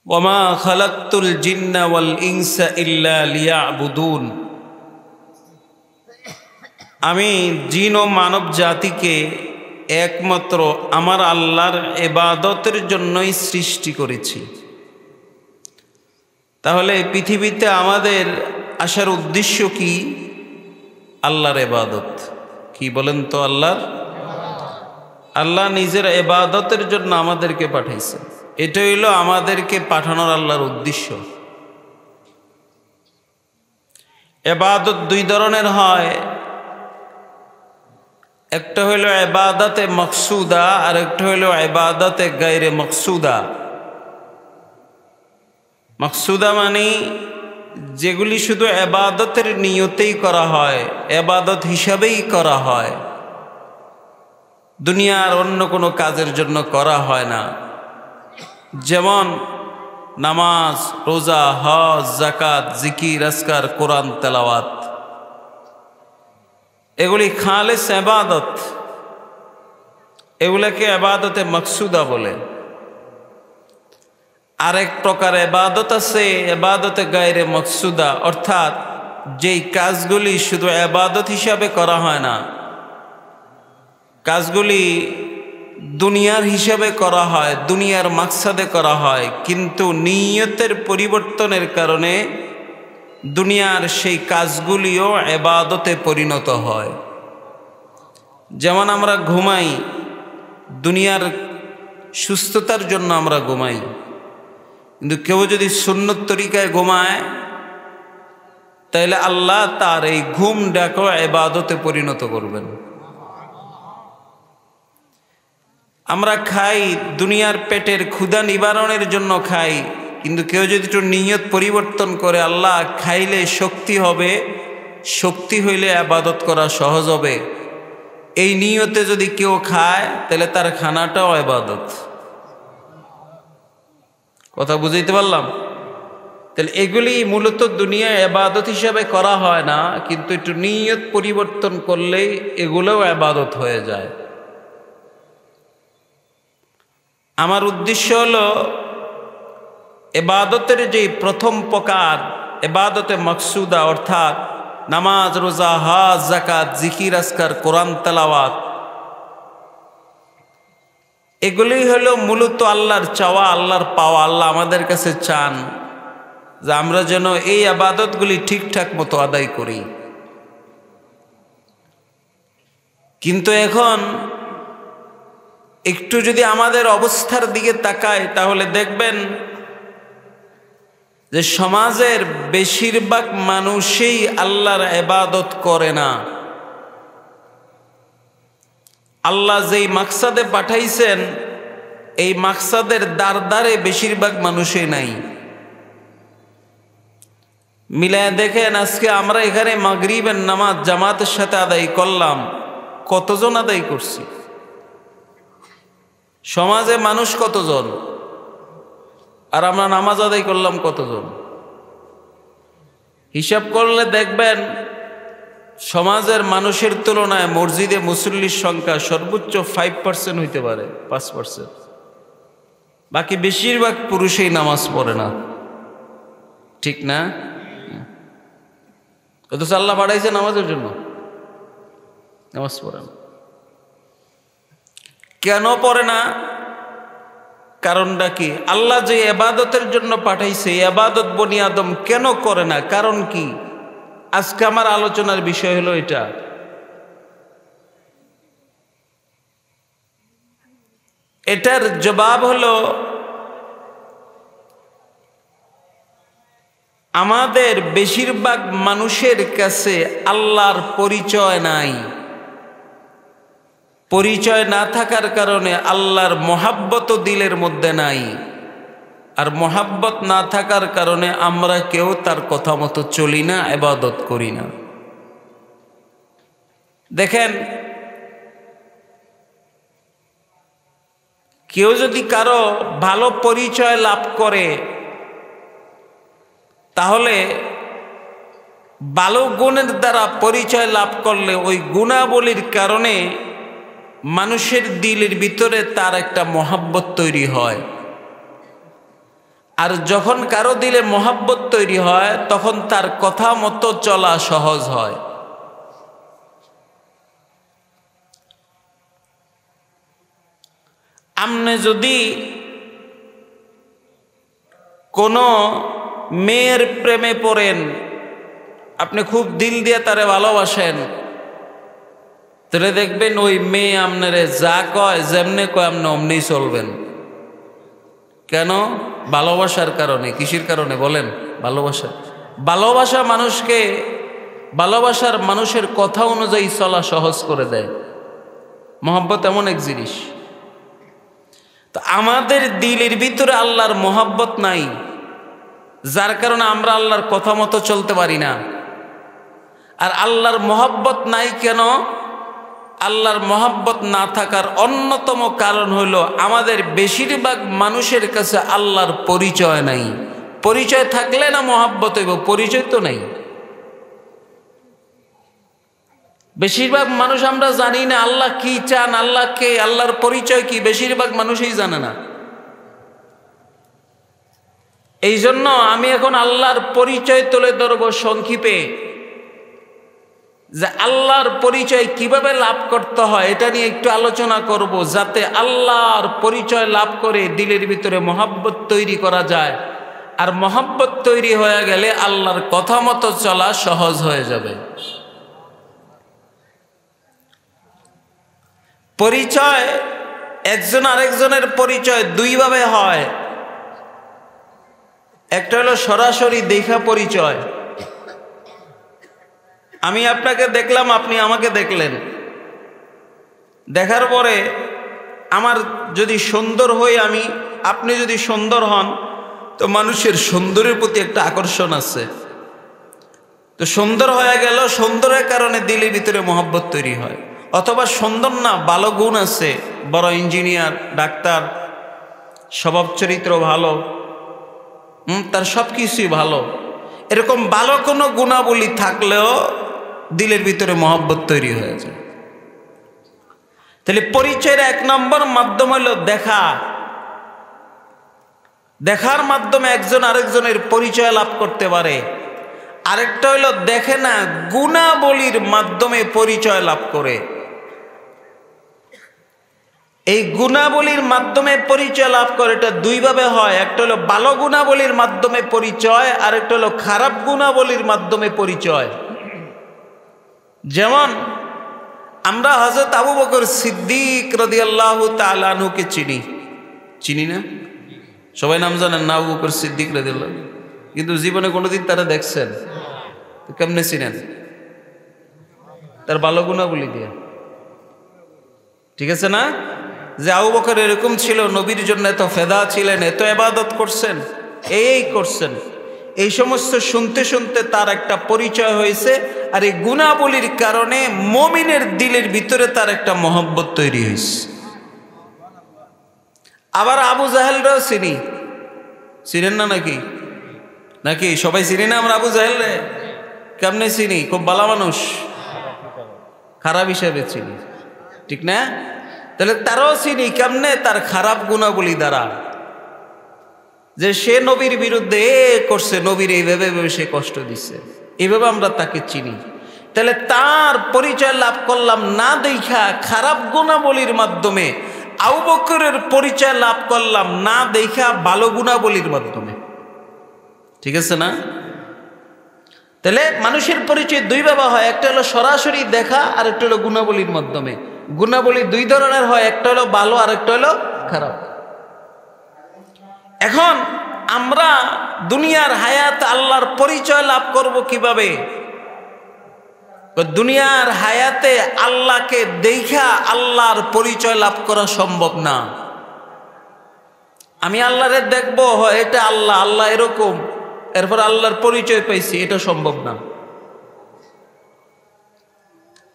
ওয়ামা খালাকতুল জিন্না ওয়াল ইনসা ইল্লা লিয়াবুদুন। আমি জিন ও মানব জাতিকে একমাত্র আমার আল্লাহর ইবাদতের জন্যই সৃষ্টি করেছি। তাহলে পৃথিবীতে আমাদের আসার উদ্দেশ্য কি? আল্লাহর ইবাদত। কি বলেন তো? আল্লাহ নিজের ইবাদতের জন্য আমাদেরকে পাঠাইছেন। এটা হইল আমাদেরকে পাঠানোর আল্লাহর উদ্দেশ্য। ইবাদত দুই ধরনের হয়, একটা হইল ইবাদতে মকসুদা আর একটা হইল ইবাদতে গায়রে মকসুদা। মকসুদা মানে যেগুলি শুধু ইবাদতের নিয়তেই করা হয়, ইবাদত হিসাবেই করা হয়, দুনিয়ার অন্য কোনো কাজের জন্য করা হয় না। যেমন নামাজ, রোজা, হজ, যাকাত, জিকির, আজকার, কোরআন তেলাওয়াত, এগুলি খালেস ইবাদত, এগুলাকে ইবাদতে মকসুদা বলে। আরেক প্রকার ইবাদত আছে ইবাদতে গায়রে মকসুদা, অর্থাৎ যেই কাজগুলি শুধু ইবাদত হিসাবে করা হয় না, কাজগুলি দুনিয়ার হিসাবে করা হয়, দুনিয়ার মাকসাদে করা হয়, কিন্তু নিয়তের পরিবর্তনের কারণে দুনিয়ার সেই কাজগুলিও ইবাদতে পরিণত হয়। যেমন আমরা ঘুমাই, দুনিয়ার সুস্থতার জন্য আমরা ঘুমাই, কিন্তু কেউ যদি সুন্নত তরিকায় ঘুমায় তাহলে আল্লাহ তার এই ঘুম ডাকও ইবাদতে পরিণত করবেন। আমরা খাই দুনিয়ার পেটের ক্ষুধা নিবারণের জন্য খাই, কিন্তু কেউ যদি একটু নিয়ত পরিবর্তন করে, আল্লাহ খাইলে শক্তি হবে, শক্তি হইলে ইবাদত করা সহজ হবে, এই নিয়তে যদি কেউ খায় তাহলে তার খানাটাও ইবাদত। কথা বুঝাইতে পারলাম? তাহলে এগুলি মূলত দুনিয়ায় ইবাদত হিসাবে করা হয় না, কিন্তু একটু নিয়ত পরিবর্তন করলেই এগুলোও ইবাদত হয়ে যায়। আমার উদ্দেশ্য হলো ইবাদতের যে প্রথম প্রকার ইবাদতে মকসুদা, অর্থাৎ নামাজ, রোজা, হজ, যাকাত, জিকির, আজকার, কোরআন তেলাওয়াত, এগুলি হলো মূলত আল্লাহর চাওয়া, আল্লাহর পাওয়া। আল্লাহ আমাদের কাছে চান যে আমরা যেন এই ইবাদতগুলি ঠিকঠাক মতো আদায় করি। কিন্তু এখন একটু যদি আমাদের অবস্থার দিকে তাকায় তাহলে দেখবেন যে সমাজের বেশিরভাগ মানুষই আল্লাহর ইবাদত করে না। আল্লাহ যেই মাকসাদে পাঠাইছেন এই মাকসাদের দ্বারে বেশিরভাগ মানুষই নাই। মিলায় দেখেন, আজকে আমরা এখানে মাগরিবের নামাজ জামাতের সাথে আদায় করলাম, কতজন আদায় করছি? সমাজে মানুষ কতজন? আর আমরা নামাজ আদায় করলাম কতজন? হিসাব করলে দেখবেন সমাজের মানুষের তুলনায় মসজিদে মুসল্লির সংখ্যা সর্বোচ্চ 5% হইতে পারে, 5%। বাকি বেশিরভাগ পুরুষই নামাজ পড়ে না, ঠিক না? অথচ আল্লাহ পাঠাইছে নামাজের জন্য, নামাজ পড়ে না। কেন পড়ে না? কারণটা কি? আল্লাহ যে ইবাদতের জন্য পাঠাইছে ইবাদত বনি আদম কেন করে না? কারণ কি? আজকে আমার আলোচনার বিষয় হলো এটা। এটার জবাব হলো আমাদের বেশিরভাগ মানুষের কাছে আল্লাহর পরিচয় নাই। পরিচয় না থাকার কারণে আল্লাহর মহাব্বত দিলের মধ্যে নাই, আর মহাব্বত না থাকার কারণে আমরা কেউ তার কথা মতো চলি না, ইবাদত করি না। দেখেন, কেউ যদি কারো ভালো পরিচয় লাভ করে তাহলে ভালো গুণের দ্বারা পরিচয় লাভ করলে ওই গুণাবলীর কারণে মানুষের দিলের ভিতরে তার একটা মহাব্বত তৈরি হয়। আর যখন কারো দিলে মোহাব্বত তৈরি হয় তখন তার কথা মতো চলা সহজ হয়। আপনি যদি কোনো মেয়ের প্রেমে পড়েন, আপনি খুব দিল দিয়ে তারে ভালোবাসেন, তাহলে দেখবেন ওই মেয়ে আপনারে যা কয় যেমনে কয় আপনি অমনি চলবেন। কেন? ভালোবাসার কারণে। কিসের কারণে বলেন? ভালোবাসা। ভালোবাসা মানুষকে, ভালোবাসার মানুষের কথা অনুযায়ী চলা সহজ করে দেয়। মহব্বত এমন এক জিনিস। তো আমাদের দিলের ভিতরে আল্লাহর মহব্বত নাই, যার কারণে আমরা আল্লাহর কথা মতো চলতে পারি না। আর আল্লাহর মহব্বত নাই কেন? আল্লাহর মহব্বত না থাকার অন্যতম কারণ হলো আমাদের বেশিরভাগ মানুষের কাছে আল্লাহর পরিচয় নাই। পরিচয় থাকলে না মহব্বত হইব, পরিচয় তো নাই। বেশিরভাগ মানুষ আমরা জানি না আল্লাহ কি চান, আল্লাহ কে, আল্লাহর পরিচয় কি, বেশিরভাগ মানুষই জানে না। এই জন্য আমি এখন আল্লাহর পরিচয় তুলে ধরব সংক্ষেপে, যে আল্লাহর পরিচয় কিভাবে লাভ করতে হয় এটা নিয়ে একটু আলোচনা করব, যাতে আল্লাহর পরিচয় লাভ করে দিলের ভিতরে মহব্বত তৈরি করা যায়। আর মহব্বত তৈরি হয়ে গেলে আল্লাহর কথা মতো চলা সহজ হয়ে যাবে। পরিচয় একজন আরেকজনের পরিচয় দুইভাবে হয়। একটা হলো সরাসরি দেখা পরিচয়। আমি আপনাকে দেখলাম, আপনি আমাকে দেখলেন, দেখার পরে আমার যদি সুন্দর হই আমি, আপনি যদি সুন্দর হন, তো মানুষের সুন্দরের প্রতি একটা আকর্ষণ আছে। তো সুন্দর হয়ে গেল, সুন্দরের কারণে দিলের ভিতরে মহব্বত তৈরি হয়। অথবা সুন্দর না, ভালো গুণ আছে, বড় ইঞ্জিনিয়ার, ডাক্তার, স্বভাব চরিত্র ভালো, তার সব কিছুই ভালো, এরকম ভালো কোনো গুণাবলী থাকলেও দিলের ভিতরে মহব্বত তৈরি হয়ে যায়। তাহলে পরিচয়ের এক নম্বর মাধ্যম হলো দেখা। দেখার মাধ্যমে একজন আরেকজনের পরিচয় লাভ করতে পারে। আরেকটা হলো দেখে না, গুণাবলীর মাধ্যমে পরিচয় লাভ করে। এই গুণাবলীর মাধ্যমে পরিচয় লাভ করে, এটা দুইভাবে হয়। একটা হলো ভালো গুণাবলীর মাধ্যমে পরিচয়, আর একটা হলো খারাপ গুণাবলীর মাধ্যমে পরিচয়। যেমন আমরা হযরত আবু বকর সিদ্দিক রাদিয়াল্লাহু তাআলা আনহুকে চিনি না? সবাই নাম জানেন না আবু বকর সিদ্দিক রাদিয়াল্লাহু, কিন্তু জীবনে কোনোদিন তারা দেখছেন? কেমনে চিনেন? তার ভালো গুণাবলী দিয়ে। ঠিক আছে না? যে আবু বকর এরকম ছিল, নবীর জন্য এত ফেদা ছিলেন, এত ইবাদত করছেন, এই করছেন, এই সমস্ত শুনতে শুনতে তার একটা পরিচয় হয়েছে। আর এই গুণাবলীর কারণে মুমিনের দিলের ভিতরে তার একটা মহব্বত তৈরি হয়েছে। আবার আবু জাহেলরাও চিনেন না নাকি সবাই চিনি না আমরা আবু জাহেল রে? কেমনে চিনি? খুব ভালো মানুষ, খারাপ হিসাবে চিনি, ঠিক না? তাহলে তারাও চিনি কেমনে? তার খারাপ গুণাবলী দ্বারা, যে সে নবীর বিরুদ্ধে করছে, নবীর এইভাবে সে কষ্ট দিচ্ছে, এইভাবে আমরা তাকে চিনি। তাহলে তার পরিচয় লাভ করলাম না দেখা খারাপ গুণাবলীর মাধ্যমে, আবু বকরের পরিচয় লাভ করলাম না দেখা ভালো গুণাবলীর মাধ্যমে। ঠিক আছে না? তাহলে মানুষের পরিচয় দুইভাবে হয়, একটা হলো সরাসরি দেখা, আর একটা হলো গুণাবলীর মাধ্যমে। গুণাবলী দুই ধরনের হয়, একটা হলো ভালো আর একটা হলো খারাপ। এখন আমরা দুনিয়ার হায়াত আল্লাহর পরিচয় লাভ করব কিভাবে? দুনিয়ার হায়াতে আল্লাহকে দেখা আল্লাহর পরিচয় লাভ করা সম্ভব না। আমি আল্লাহরে দেখবো, এটা আল্লাহ, আল্লাহ এরকম, এরপর আল্লাহর পরিচয় পাইছি, এটা সম্ভব না।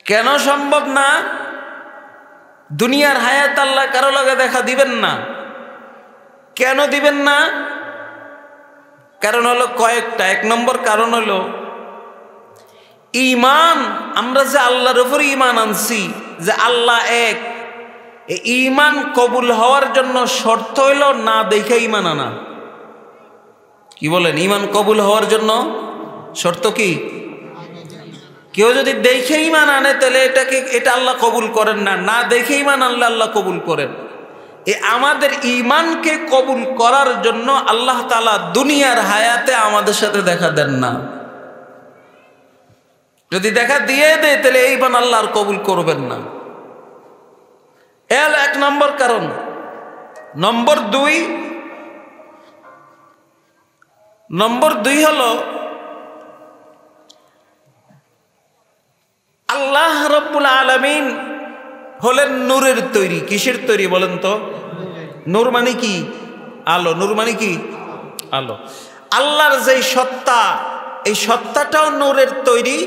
কেন সম্ভব না? দুনিয়ার হায়াত আল্লাহ কারো লাগে দেখা দিবেন না। কেন দিবেন না? কারণ হলো কয়েকটা। এক নম্বর কারণ হলো ঈমান। আমরা যে আল্লাহর উপর ঈমান আনছি যে আল্লাহ এক, এই ঈমান কবুল হওয়ার জন্য শর্ত হইল না দেখে ঈমান আনা। কি বলেন? ঈমান কবুল হওয়ার জন্য শর্ত কি? কেউ যদি দেখে ঈমান আনে তাহলে এটা আল্লাহ কবুল করেন না, না দেখে ঈমান আনলে আল্লাহ কবুল করেন। আমাদের ঈমানকে কবুল করার জন্য আল্লাহ তাআলা দুনিয়ার হায়াতে আমাদের সাথে দেখা দেন না। যদি দেখা দিয়ে দেয় তাহলে এই ঈমান আল্লাহ আর কবুল করবেন না। এর এক নম্বর কারণ। নম্বর দুই হলো আল্লাহ রাব্বুল আলামিন হলেন নূরের তৈরি। কিসের তৈরি বলেন তো? নূর মানে কি? আলো। নূর মানে কি? আলো। আল্লাহর যে সত্তা, এই সত্তাটাও নূরের তৈরি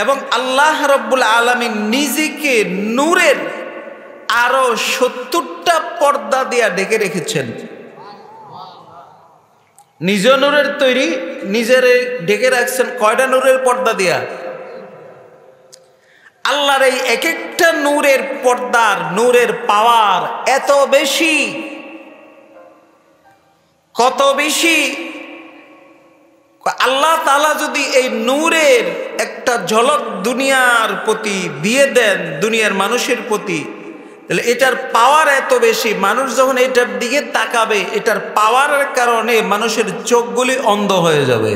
এবং আল্লাহ রাব্বুল আলামিন নিজেকে নূরের আরো 70টা পর্দা দিয়া ঢেকে রেখেছেন। নিজে নূরের তৈরি, নিজের ঢেকে রাখছেন কয়টা নূরের পর্দা দিয়া? আল্লাহর এই এক একটা নূরের পর্দার, নূরের পাওয়ার এত বেশি, কত বেশি! আল্লাহ তাআলা যদি এই নূরের একটা ঝলক দুনিয়ার প্রতি দিয়ে দেন, দুনিয়ার মানুষের প্রতি, তাহলে এটার পাওয়ার এত বেশি, মানুষ যখন এটার দিকে তাকাবে, এটার পাওয়ারের কারণে মানুষের চোখগুলি অন্ধ হয়ে যাবে।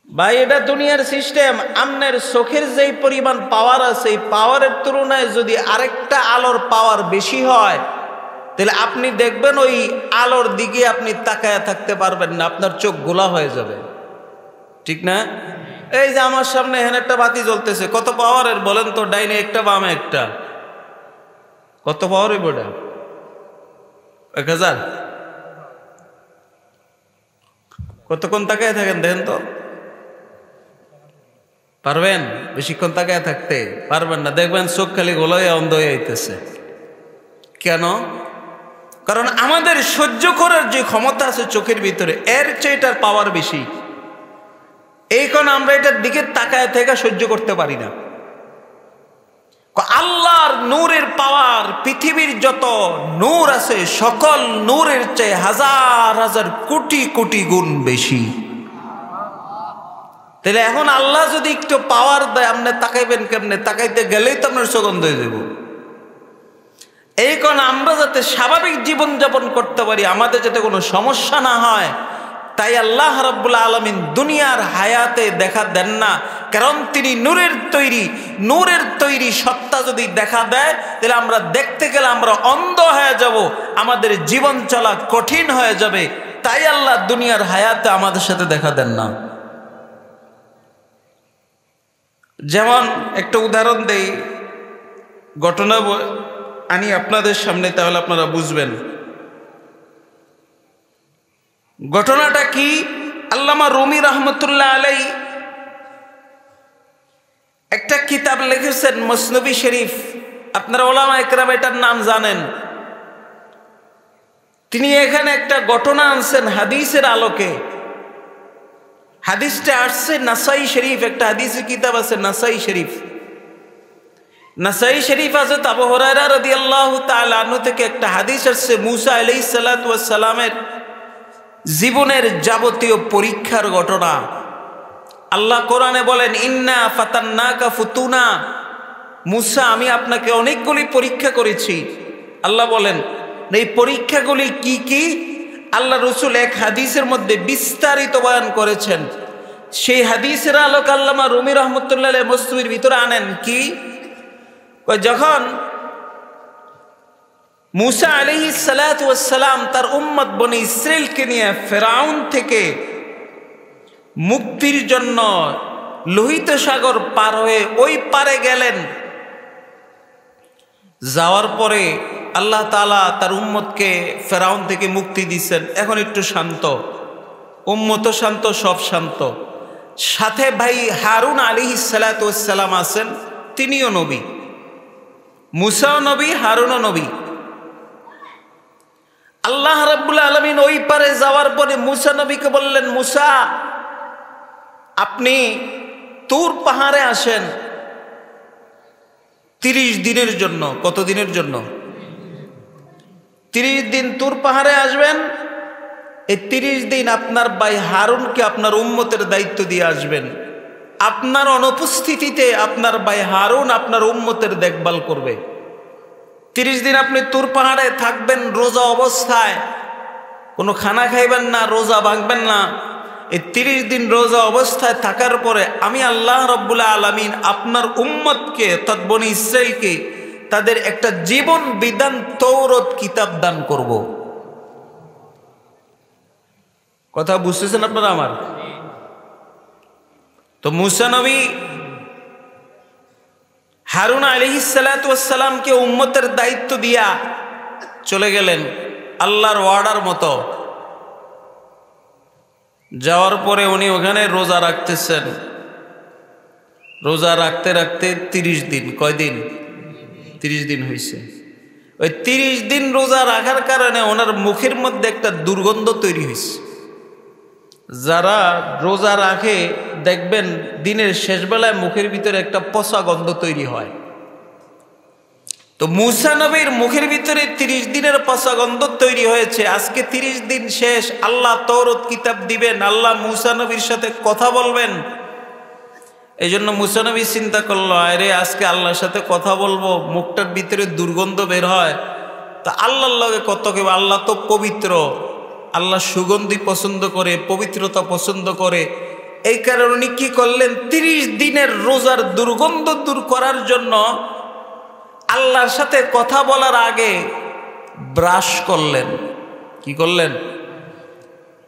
ভাই, এটা দুনিয়ার সিস্টেম। আপনার চোখের যেই পরিমাণ পাওয়ার আছে, এই পাওয়ারের তুলনায় যদি আরেকটা আলোর পাওয়ার বেশি হয়, তাহলে আপনি দেখবেন ওই আলোর দিকে আপনি তাকায় থাকতে পারবেন না, আপনার চোখ গোলা হয়ে যাবে। ঠিক না? এই যে আমার সামনে এখানে একটা বাতি জ্বলতেছে, কত পাওয়ারের বলেন তো? ডাইনে একটা, বামে একটা। কত পাওয়ারের বোর্ডা? 1000। কতক্ষণ তাকায় থাকেন দেখেন তো? পারবেন? বেশিক্ষণ তাকায় থাকতে পারবেন না, দেখবেন চোখ খালি গোলা হয়ে অন্ধ হয়ে আইতেছে। কেন? কারণ আমাদের সহ্য করার যে ক্ষমতা আছে চোখের ভিতরে, এর চেয়ে এটার পাওয়ার বেশি। এই কারণে আমরা এটার দিকে তাকায় থেকে সহ্য করতে পারি না। আল্লাহর নূরের পাওয়ার পৃথিবীর যত নূর আছে সকল নূরের চেয়ে হাজার হাজার কোটি কোটি গুণ বেশি। তাহলে এখন আল্লাহ যদি একটু পাওয়ার দেয়, আপনি তাকাইবেন কেমনে? তাকাইতে গেলেই তো আপনার সুগন্ধ হয়ে যাব। এই কারণে আমরা যাতে স্বাভাবিক জীবনযাপন করতে পারি, আমাদের যাতে কোনো সমস্যা না হয়, তাই আল্লাহ রাব্বুল আলামিন দুনিয়ার হায়াতে দেখা দেন না। কারণ তিনি নূরের তৈরি। নূরের তৈরি সত্তা যদি দেখা দেয়, তাহলে আমরা দেখতে গেলে আমরা অন্ধ হয়ে যাব, আমাদের জীবন চলা কঠিন হয়ে যাবে। তাই আল্লাহ দুনিয়ার হায়াতে আমাদের সাথে দেখা দেন না। যেমন একটা উদাহরণ দেই, ঘটনা আনি আপনাদের সামনে, তাহলে আপনারা বুঝবেন ঘটনাটা কি। আল্লামা রুমি রহমতুল্লাহ আলাইহি একটা কিতাব লিখেছেন, মসনবী শরীফ। আপনারা ওলামা ইকরাম এটার নাম জানেন। তিনি এখানে একটা ঘটনা আনছেন হাদিসের আলোকে। হাদিসটা আসছে নাসাই শরীফ, একটা হাদিসের কিতাব আছে নাসাই শরীফ। নাসাই শরীফ হযরত আবু হুরায়রা রাদিয়াল্লাহু তাআলা আনহু থেকে একটা হাদিস আসছে, মুসা আলাইহিস সালাতু ওয়াস সালামের জীবনের যাবতীয় পরীক্ষার ঘটনা। আল্লাহ কোরআনে বলেন, ইন্না ফাতান্নাকা ফুতুনা। মুসা, আমি আপনাকে অনেকগুলি পরীক্ষা করেছি। আল্লাহ বলেন, এই পরীক্ষাগুলি কি কি? আল্লাহ রসুল এক হাদিসের মধ্যে বিস্তারিত বয়ান করেছেন। সেই হাদিসের আলোক আল্লামা রুমি রহমতুল্লাহ আলাইহি মসনবির ভিতরে আনেন কি, যখন মুসা আলাইহিস সালাতু ওয়াস সালাম তার উম্মত বনি ইসরাইলকে নিয়ে ফেরাউন থেকে মুক্তির জন্য লোহিত সাগর পার হয়ে ওই পারে গেলেন। যাওয়ার পরে আল্লাহ তাআলা তার উম্মতকে ফেরাউন থেকে মুক্তি দিচ্ছেন। এখন একটু শান্ত, উম্মত শান্ত, সব শান্ত। সাথে ভাই হারুন আলাইহিস সালাতু ওয়াস সালাম আছেন, তিনিও নবী। মুসাও নবী, হারুনও নবী। আল্লাহ রাব্বুল আলামিন ওই পারে যাওয়ার পরে মুসা নবীকে বললেন, মুসা, আপনি তুর পাহাড়ে আসেন 30 দিনের জন্য। কত দিনের জন্য? 30 দিন তুর পাহাড়ে আসবেন। এই 30 দিন আপনার ভাই হারুনকে আপনার উম্মতের দায়িত্ব দিয়ে আসবেন। আপনার অনুপস্থিতিতে আপনার ভাই হারুন আপনার উম্মতের দেখভাল করবে। 30 দিন আপনি তুর পাহাড়ে থাকবেন রোজা অবস্থায়, কোনো খানা খাইবেন না, রোজা ভাঙবেন না। এই 30 দিন রোজা অবস্থায় থাকার পরে আমি আল্লাহ রাব্বুল আলামিন আপনার উম্মতকে অর্থাৎ বনি ইসরাইলকে তাদের একটা জীবন বিধান তৌরাত কিতাব দান করব। কথা বুঝতেছেন আপনারা আমার? তো মুসা নবী হারুন আলাইহিস সালাতু ওয়াস সালামকে উম্মতের দায়িত্ব দিয়া চলে গেলেন আল্লাহর ওয়ার্ডার মতো। যাওয়ার পরে উনি ওখানে রোজা রাখতেছেন। রোজা রাখতে রাখতে 30 দিন, কয়দিন? 30 দিন হয়েছে। ওই 30 দিন রোজা রাখার কারণে ওনার মুখের মধ্যে একটা দুর্গন্ধ তৈরি হয়েছে। যারা রোজা রাখে দেখবেন দিনের শেষ বেলায় মুখের ভিতরে একটা পচা গন্ধ তৈরি হয়। তো মুসা নবীর মুখের ভিতরে 30 দিনের পচা গন্ধ তৈরি হয়েছে। আজকে 30 দিন শেষ, আল্লাহ তৌরাত কিতাব দিবেন, আল্লাহ মুসা নবীর সাথে কথা বলবেন। এই জন্য মুসা নবী চিন্তা করলো, আরে আজকে আল্লাহর সাথে কথা বলবো, মুখটার ভিতরে দুর্গন্ধ বের হয়, তা আল্লাহর লগে কত কেউ, আল্লাহ তো পবিত্র, আল্লাহ সুগন্ধি পছন্দ করে, পবিত্রতা পছন্দ করে। এই কারণে উনি কি করলেন, 30 দিনের রোজার দুর্গন্ধ দূর করার জন্য আল্লাহর সাথে কথা বলার আগে ব্রাশ করলেন। কি করলেন?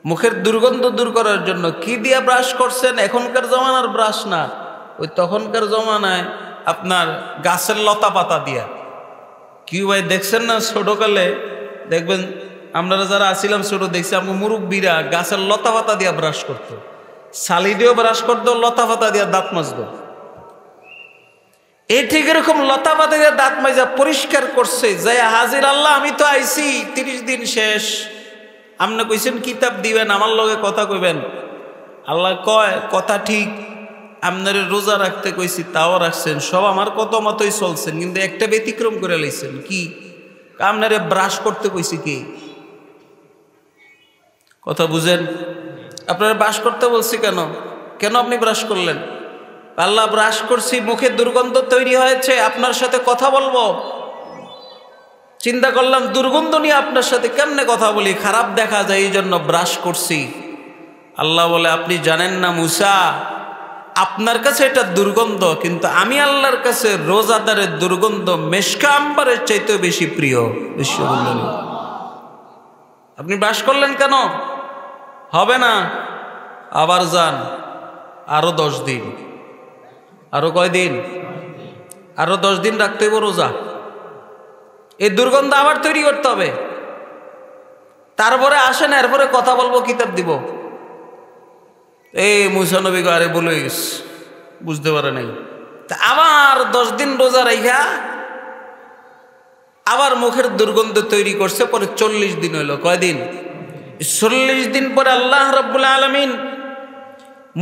মুখের দুর্গন্ধ দূর করার জন্য কি দিয়া ব্রাশ করছেন? এখনকার জমানার ব্রাশ না, ওই তখনকার জমানায় আপনার গাছের লতা পাতা দিয়া। কি ভাই দেখছেন না, ছোটকালে দেখবেন আমরা যারা আসছিলাম ছোট, দেখছি আমাকে মুরব্বীরা গাছের লতা পাতা দিয়া ব্রাশ করতো, ছালি দিয়েও ব্রাশ করতো, লতা পাতা দিয়া দাঁত মাজতো। এই ঠিক এরকম লতা পাতা দিয়ে দাঁত মাজা পরিষ্কার করছে, যাই হাজির আল্লাহ আমি তো আইছি, 30 দিন শেষ, আপনি কইছেন কিতাব দিবেন, আমার লগে কথা কইবেন। আল্লাহ কয় কথা ঠিক, আপনার রোজা রাখতে কইছি তাও রাখছেন, সব আমার কত মতোই চলছেন, কিন্তু একটা ব্যতিক্রম করে লাইছেন। কি? আপনারে ব্রাশ করতে কইছি কি? কথা বুঝেন? আপনারা ব্রাশ করতে বলছি কেন? কেন আপনি ব্রাশ করলেন? আল্লাহ ব্রাশ করছি, মুখে দুর্গন্ধ তৈরি হয়েছে, আপনার সাথে কথা বলবো। চিন্তা করলাম দুর্গন্ধ নিয়ে আপনার সাথে কেমনে কথা বলি, খারাপ দেখা যায়, এই জন্য ব্রাশ করছি। আল্লাহ বলে, আপনি জানেন না মুসা, আপনার কাছে এটা দুর্গন্ধ, কিন্তু আমি আল্লাহর কাছে রোজাদারের দুর্গন্ধ মেশকা আম্বারের চাইতে বেশি প্রিয়। বেশি বললেন, আপনি ব্রাশ করলেন কেন? হবে না, আবার যান, আরো 10 দিন। আরো কয়দিন? আরো 10 দিন রাখতে হইব রোজা। এই দুর্গন্ধ আবার তৈরি করতে হবে, তারপরে আসেন, এরপরে কথা বলবো, কিতাব দিব। এই মুসা নবী আরে বলে গেছে, বুঝতে পারে নাই। তা আবার 10 দিন রোজা রাইখা আবার মুখের দুর্গন্ধ তৈরি করছে। পরে 40 দিন হইল। কয়দিন? 40 দিন পরে আল্লাহ রাব্বুল আলামিন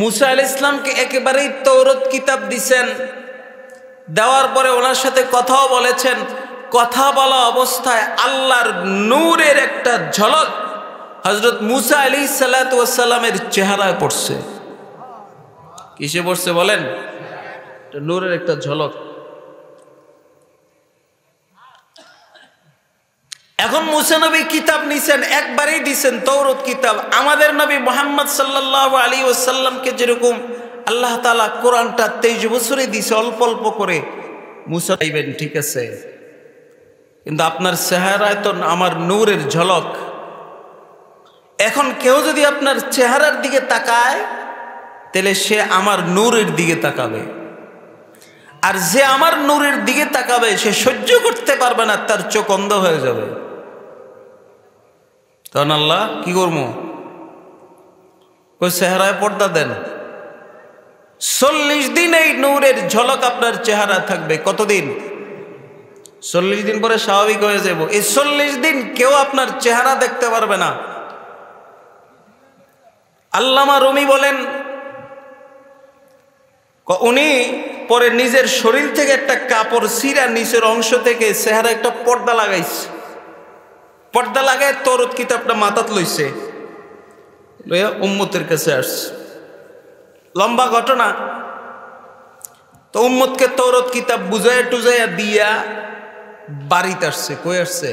মুসা আলাইহিস সালামকে একেবারেই তৌরাত কিতাব দিছেন। দেওয়ার পরে ওনার সাথে কথাও বলেছেন। কথা বলা অবস্থায় আল্লাহর নূরের একটা ঝলক হযরত মুসা আলাইহিস সালাতু ওয়াস সালামের চেহারায় পড়ছে। কিসে পড়ছে বলেন? নূরের একটা ঝলক। এখন মুসা নবী কিতাব নিছেন, একবারেই দিছেন তৌরাত কিতাব। আমাদের নবী মুহাম্মদ সাল্লাল্লাহু আলাইহি ওয়াসাল্লামকে যেরকম আল্লাহ তাআলা কোরআনটা 23 বছরে দিছে অল্প অল্প করে, মুসা চাইবেন ঠিক আছে, কিন্তু আপনার চেহারায় তো আমার নূরের ঝলক। এখন কেউ যদি আপনার চেহারার দিকে তাকায় তাহলে সে আমার নূরের দিকে তাকাবে, আর যে আমার নূরের দিকে তাকাবে সে সহ্য করতে পারবে না, তার চোখ অন্ধ হয়ে যাবে। তখন আল্লাহ কি করবো? ওই চেহারায় পর্দা দেন। 40 দিন এই নূরের ঝলক আপনার চেহারা থাকবে। কতদিন? 40 দিন পরে স্বাভাবিক হয়ে যাব। এই 40 দিন কেউ আপনার চেহারা দেখতে পারবে না। আল্লামা রুমি বলেন, উনি পরে নিজের শরীর থেকে একটা কাপড় ছিঁড়া নিচের অংশ থেকে চেহারা একটা পর্দা লাগাইছে। পর্দা লাগায় তৌরাত কিতাবটা মাথাত লইছে, লইয়া উম্মতের কাছে আসছে। লম্বা ঘটনা। তো উম্মতকে তৌরাত কিতাব বুঝাইয়া টুজাইয়া দিয়া বাড়িতে আসছে। কই আসছে?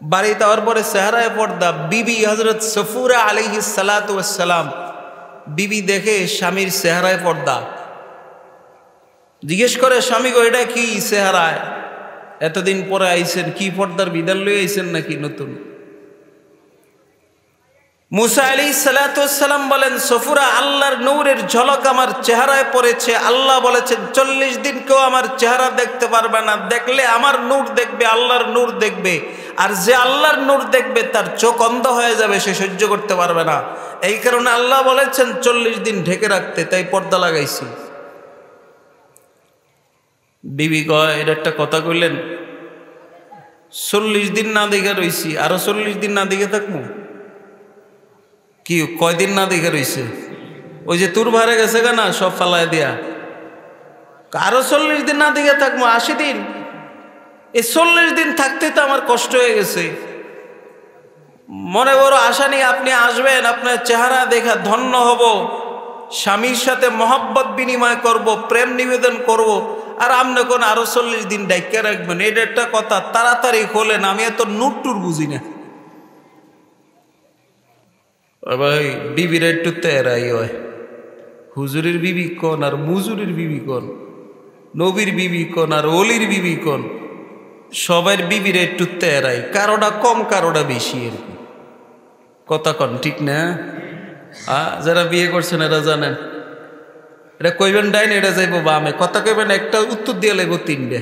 বাড়িতে আওয়ার পরে চেহারায় পর্দা। বিবি হযরত সফুরা আলাইহিস সালাতু ওয়াস সালাম, বিবি দেখে স্বামীর চেহারায় পর্দা, জিজ্ঞেস করে স্বামী গো এটা কি চেহারায়, এতদিন পরে আইছেন, কি পর্দার বিধান লই আইছেন নাকি নতুন? মুসা আলাইহিস সালাতু ওয়াস সালাম বলেন, সফুরা আল্লাহর নূরের ঝলক আমার চেহারায় পড়েছে। আল্লাহ বলেছেন 40 দিন কেউ আমার চেহারা দেখতে পারবে না, দেখলে আমার নূর দেখবে, আল্লাহর নূর দেখবে। আর যে আল্লাহর নূর দেখবে তার চোখ অন্ধ হয়ে যাবে, সে সহ্য করতে পারবে না। এই কারণে আল্লাহ বলেছেন 40 দিন ঢেকে রাখতে, তাই পর্দা লাগাইছি। বিবি কয় এটা একটা কথা কইলেন, 40 দিন না দেখে রইছি, আরো 40 দিন না দেখে থাকবো? কি কয়দিন না দেখে রইছে? ওই যে তোর ভারে গেছে না সব ফালায় দিয়া, আরো 40 দিন না দেখে থাকবো, 80 দিন। এই 40 দিন থাকতে তো আমার কষ্ট হয়ে গেছে। মনে বড় আশা নিয়ে আপনি আসবেন, আপনার চেহারা দেখা ধন্য হব, স্বামীর সাথে মহব্বত বিনিময় করব, প্রেম নিবেদন করব, আর আপনি কোন আরো 40 দিন ডাইকা রাখবেন? এটা একটা কথা। তাড়াতাড়ি খোলেন, আমি এত নুট টুর বুঝি না। ভাই বিবির একটু তেরাই হয়, হুজুরের বিবি কোন আর মুজুরের বিবি কোন, নবীর বিবি কোন আর অলির বিবি কোন, সবার বিবির একটু তেরাই, কারোটা কম কারোটা বেশি আর কি। কথা কন ঠিক না? যারা বিয়ে করছেন এরা জানেন, এটা কইবেন ডাইনে, এটা যাইব বামে, কথা কইবেন একটা উত্তর দিয়ে লাগবো 3টে।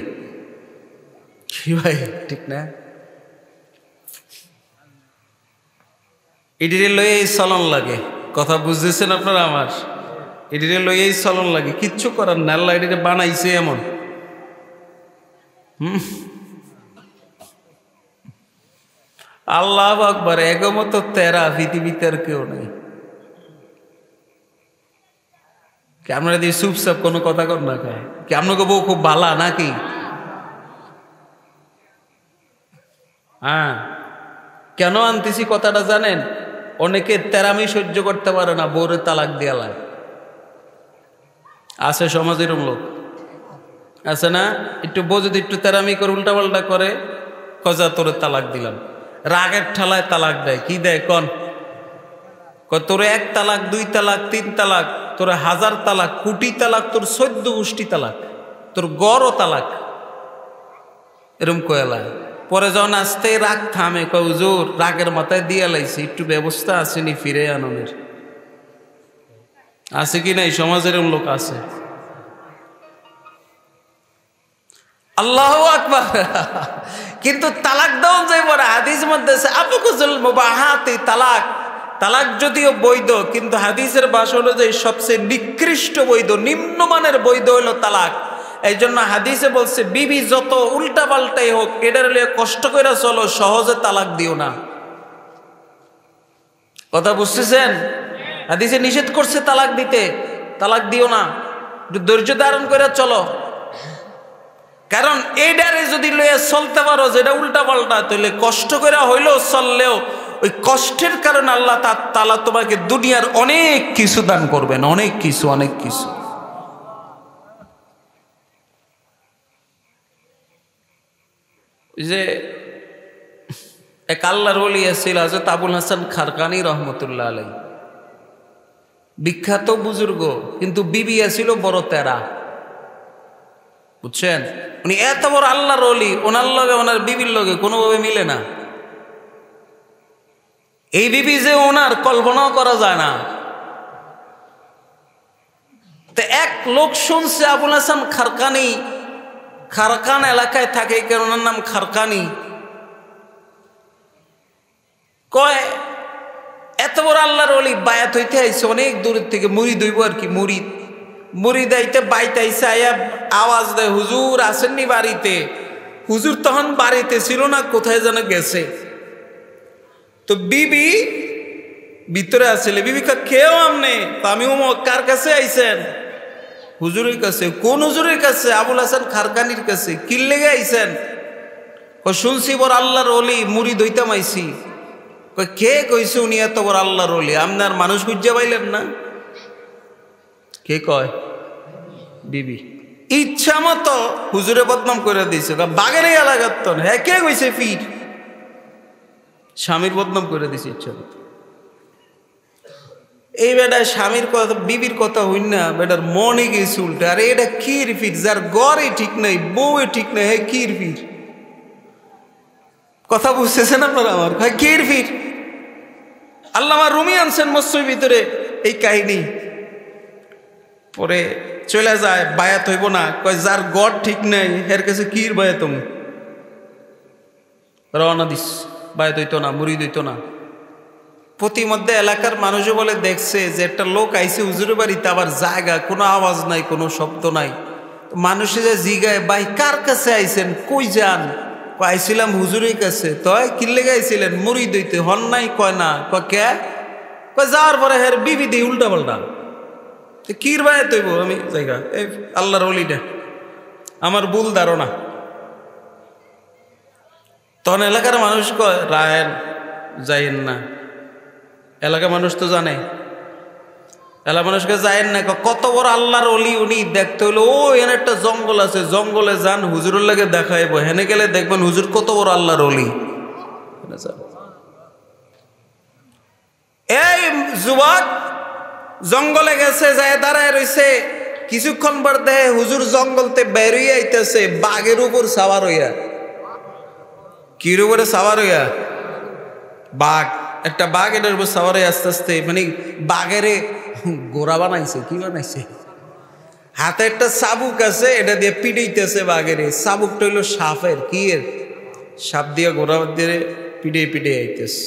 কি ভাই ঠিক না? এটিরে লইয়াই চলন লাগে। কথা বুঝতেছেন আপনারা আমার? এটিরে লইয়াই চলন লাগে, কিচ্ছু করার না, আল্লাহ এটিরে বানাইছে এমন। আল্লাহু আকবার, এগমতো তেরা পৃথিবীতে আর কেউ নেই। কি আপনারা দিয়ে চুপচাপ কোনো কথা কর না খায় কি? আপনাকে বউ খুব ভালা নাকি? হ্যাঁ, কেন আনতেছি কথাটা জানেন? অনেকে তেরামি সহ্য করতে পারে না, বউরে তালাক দিয়া লাগে। আছে সমাজের লোক আছে না, একটু বউ যদি একটু তেরামি করে উল্টা পাল্টা করে, কজা তোরে তালাক দিলাম, রাগের ঠালায় তালাক দেয়। কি দেয় কন? তোরে 1 তালাক, 2 তালাক, 3 তালাক, তোরে 1000 তালাক, কোটি তালাক, তোর 14 গোষ্ঠী তালাক, তোর গড় তালাক, এরম কয়লা। পরে যখন আসতে রাগ থামে, কয় হুজুর রাগের মাথায় দিয়ে লাইছে, একটু ব্যবস্থা আসেনি ফিরে আননের? আছে কি নাই? সমাজের লোক আছে। আল্লাহু আকবার। কিন্তু তালাক দেওয়া যাইব না। হাদিস মধ্যে আছে আবকুজুল মুবাহাতি তালাক। তালাক যদিও বৈধ, কিন্তু হাদিসের ভাষা অনুযায়ী সবচেয়ে নিকৃষ্ট বৈধ, নিম্নমানের বৈধ হলো তালাক। এই জন্য হাদিসে বলছে বিবি যত উল্টা পাল্টাই হোক, এটার লিয়ে কষ্ট করে চলো, সহজে তালাক দিও না। কথা বুঝতেছেন? হাদিসে নিষেধ করছে তালাক দিতে, তালাক দিও না, একটু ধৈর্য ধারণ করে চলো। কারণ এইটারে যদি লইয়া চলতে পারো যেটা উল্টা পাল্টা, তাহলে কষ্ট করে হইলেও চললেও ওই কষ্টের কারণে আল্লাহ তাআলা তোমাকে দুনিয়ার অনেক কিছু দান করবেন, অনেক কিছু, অনেক কিছু। যে এক আল্লাহর ওলি ছিল হযরত আবুল হাসান খারকানি রহমতুল্লাহ আলাইহি, বিখ্যাত বুজুর্গ, কিন্তু বিবি ছিল বড় তেরা। বুঝছেন? উনি এত বড় আল্লাহর ওলি, ওনার লগে ওনার বিবির লগে কোনোভাবে মিলে না। এই বিবি যে ওনার কল্পনাও করা যায় না। তো এক লোক শুনছে আবুল হাসান খারকানি খারকান এলাকায় থাকে, কারণ ওনার নাম খারকানি। কয় এত বড় আল্লাহর ওলি বায়াত হইতে আইছে অনেক দূরের থেকে, মুরিদ হইব আর কি, মুরিদ আইতে বাইতে আইসে, আয়া আওয়াজ দেয় হুজুর আসেননি বাড়িতে? হুজুর তখন বাড়িতে ছিল না, কোথায় যেন গেছে। তো বিবি ভিতরে আসলে, বিবি কেউ আমনে? আমি কার কাছে আইছেন? হুজুরের কাছে। কোন হুজুরের কাছে? আবুল হাসান খারকানির কাছে। কি লেগে আইছেন? ও শুনছি বড় আল্লাহর ওলি, মুরিদ হইতাম আইছি। কে কইছে উনি এত বড় আল্লাহর ওলি? আপনার মানুষ খুঁজে পাইলেন না? কে কয়? বিবি ইচ্ছা মতো হুজুরে বদনাম করে দিয়েছে, বাগের এলাকার তো। হ্যাঁ, কে কইছে ফির? স্বামীর বদনাম করে দিছে ইচ্ছা মতো। এই বেটায় স্বামীর কথা, বিবির কথা হইন না, বেটার মনে গেছে উল্টে। আরে এটা কির ফির? যার গড়ে ঠিক নাই, বউয়ে ঠিক নাই, হ্যাঁ কির ফির? কথা বুঝতেছেন আপনারা আমার? হ্যাঁ কির ফির? আল্লামা রুমি আনছেন মসজিদের ভিতরে এই কাহিনী। পরে চলে যায়, বায়াত হইব না। কয় যার গড় ঠিক নাই এর কাছে কির বায়াত? রওনা দিস, বায়াত হইতো না, মুরিদ হইতো না। প্রতিমধ্যে এলাকার মানুষও বলে দেখছে যে একটা লোক আইছে হুজুরের বাড়িতে, আবার জায়গা, কোনো আওয়াজ নাই, কোনো শব্দ নাই। মানুষে যে জিগায়, ভাই কার কাছে আইছেন, কই যান? আইছিলাম হুজুরের কাছে। তয় কিল্লে গাইছিলেন? মুরিদ হইতে। হন নাই? কয় না। কয় কে? কয় যাওয়ার পরে হের বিবি দিই উল্টা পাল্টা। কির বায়াত হইব? আমি জায়গা এই আল্লাহর ওলিটা, আমার ভুল ধারণা। তখন এলাকার মানুষ কয় রায়েন যাইয়েন না। এলাকার মানুষ তো জানে, এলাকার মানুষকে যাইয়েন না। কত বড় আল্লাহর ওলি উনি, দেখতে হইলো ও এখানে একটা জঙ্গল আছে, জঙ্গলে যান, হুজুরের লাগে দেখাইব। হেনে গেলে দেখবেন হুজুর কত বড় আল্লাহর ওলি। এই যুবক জঙ্গলে গেছে, যায় দাঁড়ায় রইছে। কিছুক্ষণ পর দেহে হুজুর জঙ্গলতে বেরিয়ে আইতেছে বাঘের উপর সাওয়ার হইয়া। কির উপরে সাওয়ার হইয়া? বাঘ, একটা বাঘ এটার উপর সাওয়ার হয়ে আস্তে আস্তে, মানে বাঘেরে গোড়া বানাইছে। কি বানাইছে? হাতে একটা চাবুক আছে, এটা দিয়ে পিটাইতেছে বাঘেরে। চাবুকটা হইলো সাপের, কি এর? সাপ দিয়ে গোড়া দিয়ে পিটে পিটে আইতেছে।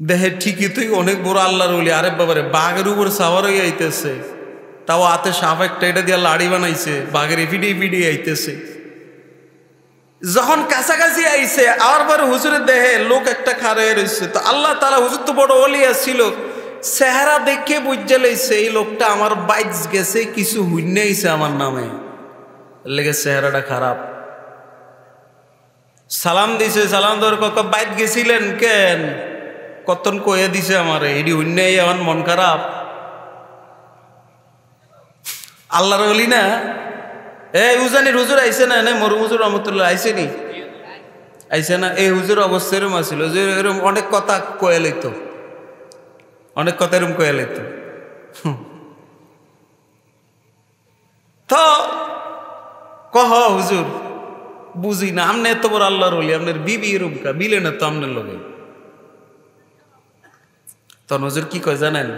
দেহে ঠিকই তুই অনেক বড় আল্লাহর ওলি। আরে বাবারে, বাঘের উপর সাওয়ার হয়ে আইতেছে, তাও হাতে সাপ একটা, এটা দিয়ে লাড়ি বানাইছে, বাঘের পিটিয়ে পিটিয়ে আইতেছে। যখন কাছাকাছি আইছে, আর পরে হুজুরের দেহে লোক একটা খাড়া হয়ে রয়েছে। তো আল্লাহ তাআলা, হুজুর তো বড় ওলিয়া ছিল, চেহারা দেখে বুঝে লাইছে এই লোকটা আমার বাইজ গেছে, কিছু হুইনে আইছে আমার নামে, লেগে চেহারাটা খারাপ। সালাম দিছে, সালাম দেওয়ার কথা, বাইত গেছিলেন কেন? কতন কয়ে দিছে আমার এডি হুইনে আমার মন খারাপ। আল্লাহর ওলি না? এই উজানির হুজুর আইসে না? মরু হুজুর রহমতুল্লাহ আইসে নি? আইসে না? এই হুজুর অবস্থা এরম আসিল যে এরম অনেক কথা কয়ে লইত, অনেক কথা এরম কয়ে লইত। তো কহ হুজুর বুঝি না, আমনে এত বড় আল্লাহর ওলি, আপনার বিবি এরম কা বিলে না তো আপনার লগে। তখন হুজুর কি কয় জানেন?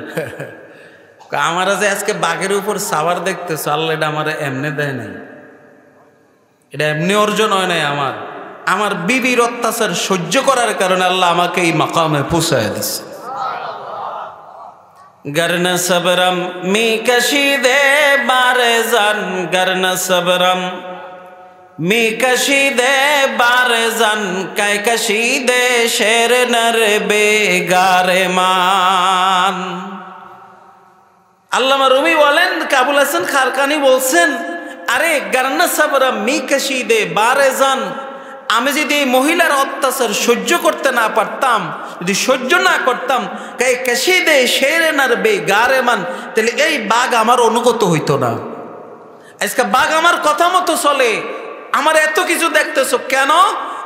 আমারা যে আজকে বাঘের উপর সাওয়ার দেখতেছ, আল্লাহ এটা আমার এমনে দেয় নাই, এটা এমনি অর্জন হয় নাই। আমার বিবির অত্যাচার সহ্য করার কারণে আল্লাহ আমাকে এই মাকামে পৌঁছায় দিছে। গরনা সবরম মি কশিদে বারে জান, গরনা সবরম মি কশিদে বারে জান, কায় কশিদে শের নর বেগারে মান। আল্লামা রুমি বলেন, কাবুল হাসান খারকানি বলছেন, আরে গরনা সবরম মি কশিদে বারে জান, আমি যদি এই মহিলার অত্যাচার সহ্য করতে না পারতাম, যদি সহ্য না করতাম, কাই কশিদে শের নর বেগারে মান, তাহলে এই বাঘ আমার অনুগত হইতো না। আজকে বাঘ আমার কথা মতো চলে। আমার এত কিছু দেখতেছো কেন?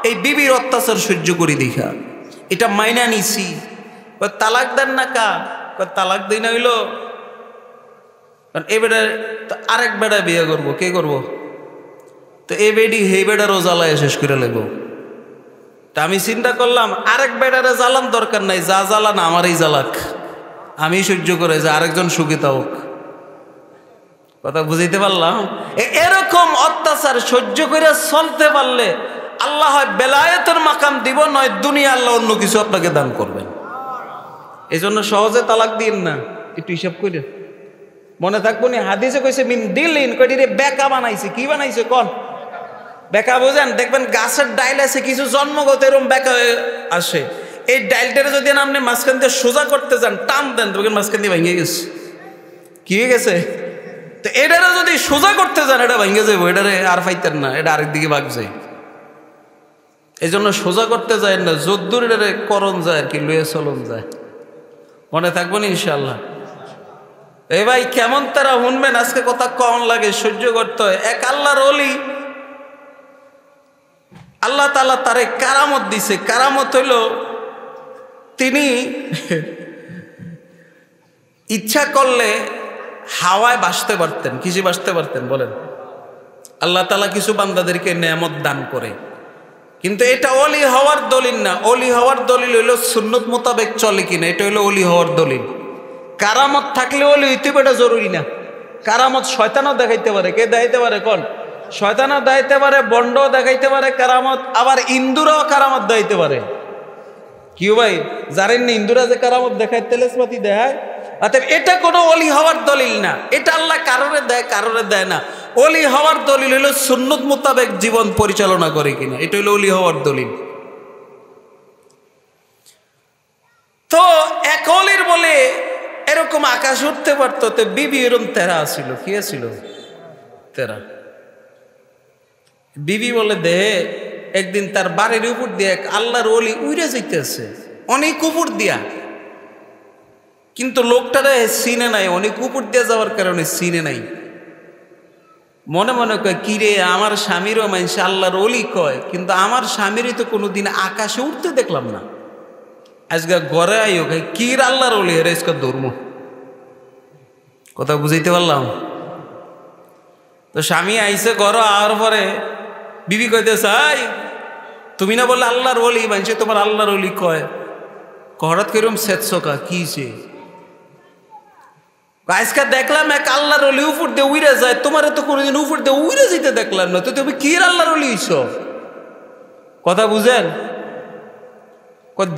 এই বিবির অত্যাচার সহ্য করি দেখা, এটা মাইনা নিছি। তালাক দেন না কা? তালাক দিই না হইলো, এ বেটা আরেক বেটা বিয়ে করবো, কে করবো? তো এ বেডি হে বেটারও জ্বালায় শেষ করে লাগবো। তা আমি চিন্তা করলাম, আরেক বেটারে জ্বালান দরকার নাই, যা জ্বালান আমারই জ্বালাক, আমি সহ্য করে যে আরেকজন সুখিত হোক। কথা বুঝাইতে পারলাম? এরকম অত্যাচার সহ্য করে চলতে পারলে আল্লাহ হয় বেলায়েতের মাকাম দিব, নয় দুনিয়া আল্লাহ অন্য কিছু আপনাকে দান করবেন। এই জন্য সহজে তালাক দিন না, একটু হিসাব করে মনে থাকবো নি। হাদিসে কইছে মিন দিলিন, কয়টি রে বেকা বানাইছে। কি বানাইছে কোন? বেকা বোঝেন? দেখবেন গাছের ডাইল আছে, কিছু জন্মগত এরকম বেকা আসে। এই ডাইলটারে যদি আপনি মাঝখান দিয়ে সোজা করতে যান, টান দেন, দেখবেন মাঝখান দিয়ে ভেঙে গেছে। কি হয়ে গেছে? তো এটারে যদি সোজা করতে যান, এটা ভেঙে যাবো, এটারে আর ফাইতেন না, এটা আরেক দিকে ভাগ যায়। এই জন্য সোজা করতে যায় না, যদ্দূরের করণ যায় আর কি, লুয়ে চলন যায়। মনে থাকবো না ইনশাল্লাহ? এ ভাই কেমন তারা শুনবেন, আজকে কথা কম লাগে, সহ্য করতে হয়। এক আল্লাহর ওলি, আল্লাহ তাআলা তারে কারামত দিছে। কারামত হইল তিনি ইচ্ছা করলে হাওয়ায় ভাসতে পারতেন। কিসে ভাসতে পারতেন বলেন? আল্লাহ তাআলা কিছু বান্দাদেরকে নেয়ামত দান করে, কিন্তু এটা ওলি হওয়ার দলিল না। ওলি হওয়ার দলিল হইল সুন্নত মোতাবেক চলে কিনা, এটা হইলো ওলি হওয়ার দলিল। কারামত থাকলে ওলি হইতে এটা জরুরি না। কারামত শয়তানও দেখাইতে পারে। কে দেখাইতে পারে কোন? শয়তানও দেখাইতে পারে, বন্ডও দেখাইতে পারে কারামত, আবার ইন্দুরাও কারামত দেখাইতে পারে। কি ভাই জানেন না ইন্দুরা যে কারামত দেখায়, তেলেসমাতি দেখায়? অতএব এটা কোনো ওলি হওয়ার দলিল না। এটা আল্লাহ কারোরে দেয়, কারোরে দেয় না। ওলি হওয়ার দলিল হইল সুন্নত মোতাবেক জীবন পরিচালনা করে কিনা, এটা হইল ওলি হওয়ার দলিল। তো এক অলির বলে এরকম আকাশ উঠতে পারতো, তো বিবি এরকম তেরা ছিল। কি ছিল? তেরা। বিবি বলে দে একদিন তার বাড়ির উপর দিয়ে এক আল্লাহর ওলি উইরে যাইতেছে, অনেক উপর দিয়া, কিন্তু লোকটারে চিনে নাই। অনেক উপর দিয়ে যাওয়ার কারণে চিনে নাই। মনে মনে কয় কিরে, আমার স্বামীরও মানুষ আল্লাহর ওলি কয়, কিন্তু আমার স্বামীরই তো কোনোদিন আকাশে উঠতে দেখলাম না। আজকে ঘরে আইও খাই কির আল্লাহর ওলি হেরে আজকে ধর্ম। কথা বুঝাইতে পারলাম? তো স্বামী আইসে ঘর, আর পরে বিবি কইতেছে, আই তুমি না বললে আল্লাহর ওলি, মানুষে তোমার আল্লাহর ওলি কয়, হঠাৎ কিরম সেতসকা কিছে? আজকে দেখলাম এক আল্লাহর ওলি উপর দিয়ে উইরে যায়, তোমার তো কোনোদিন উপর দিয়ে উইরে যেতে দেখলাম না, তো তুমি কি আল্লাহর ওলি হইছ? কথা বুঝেন?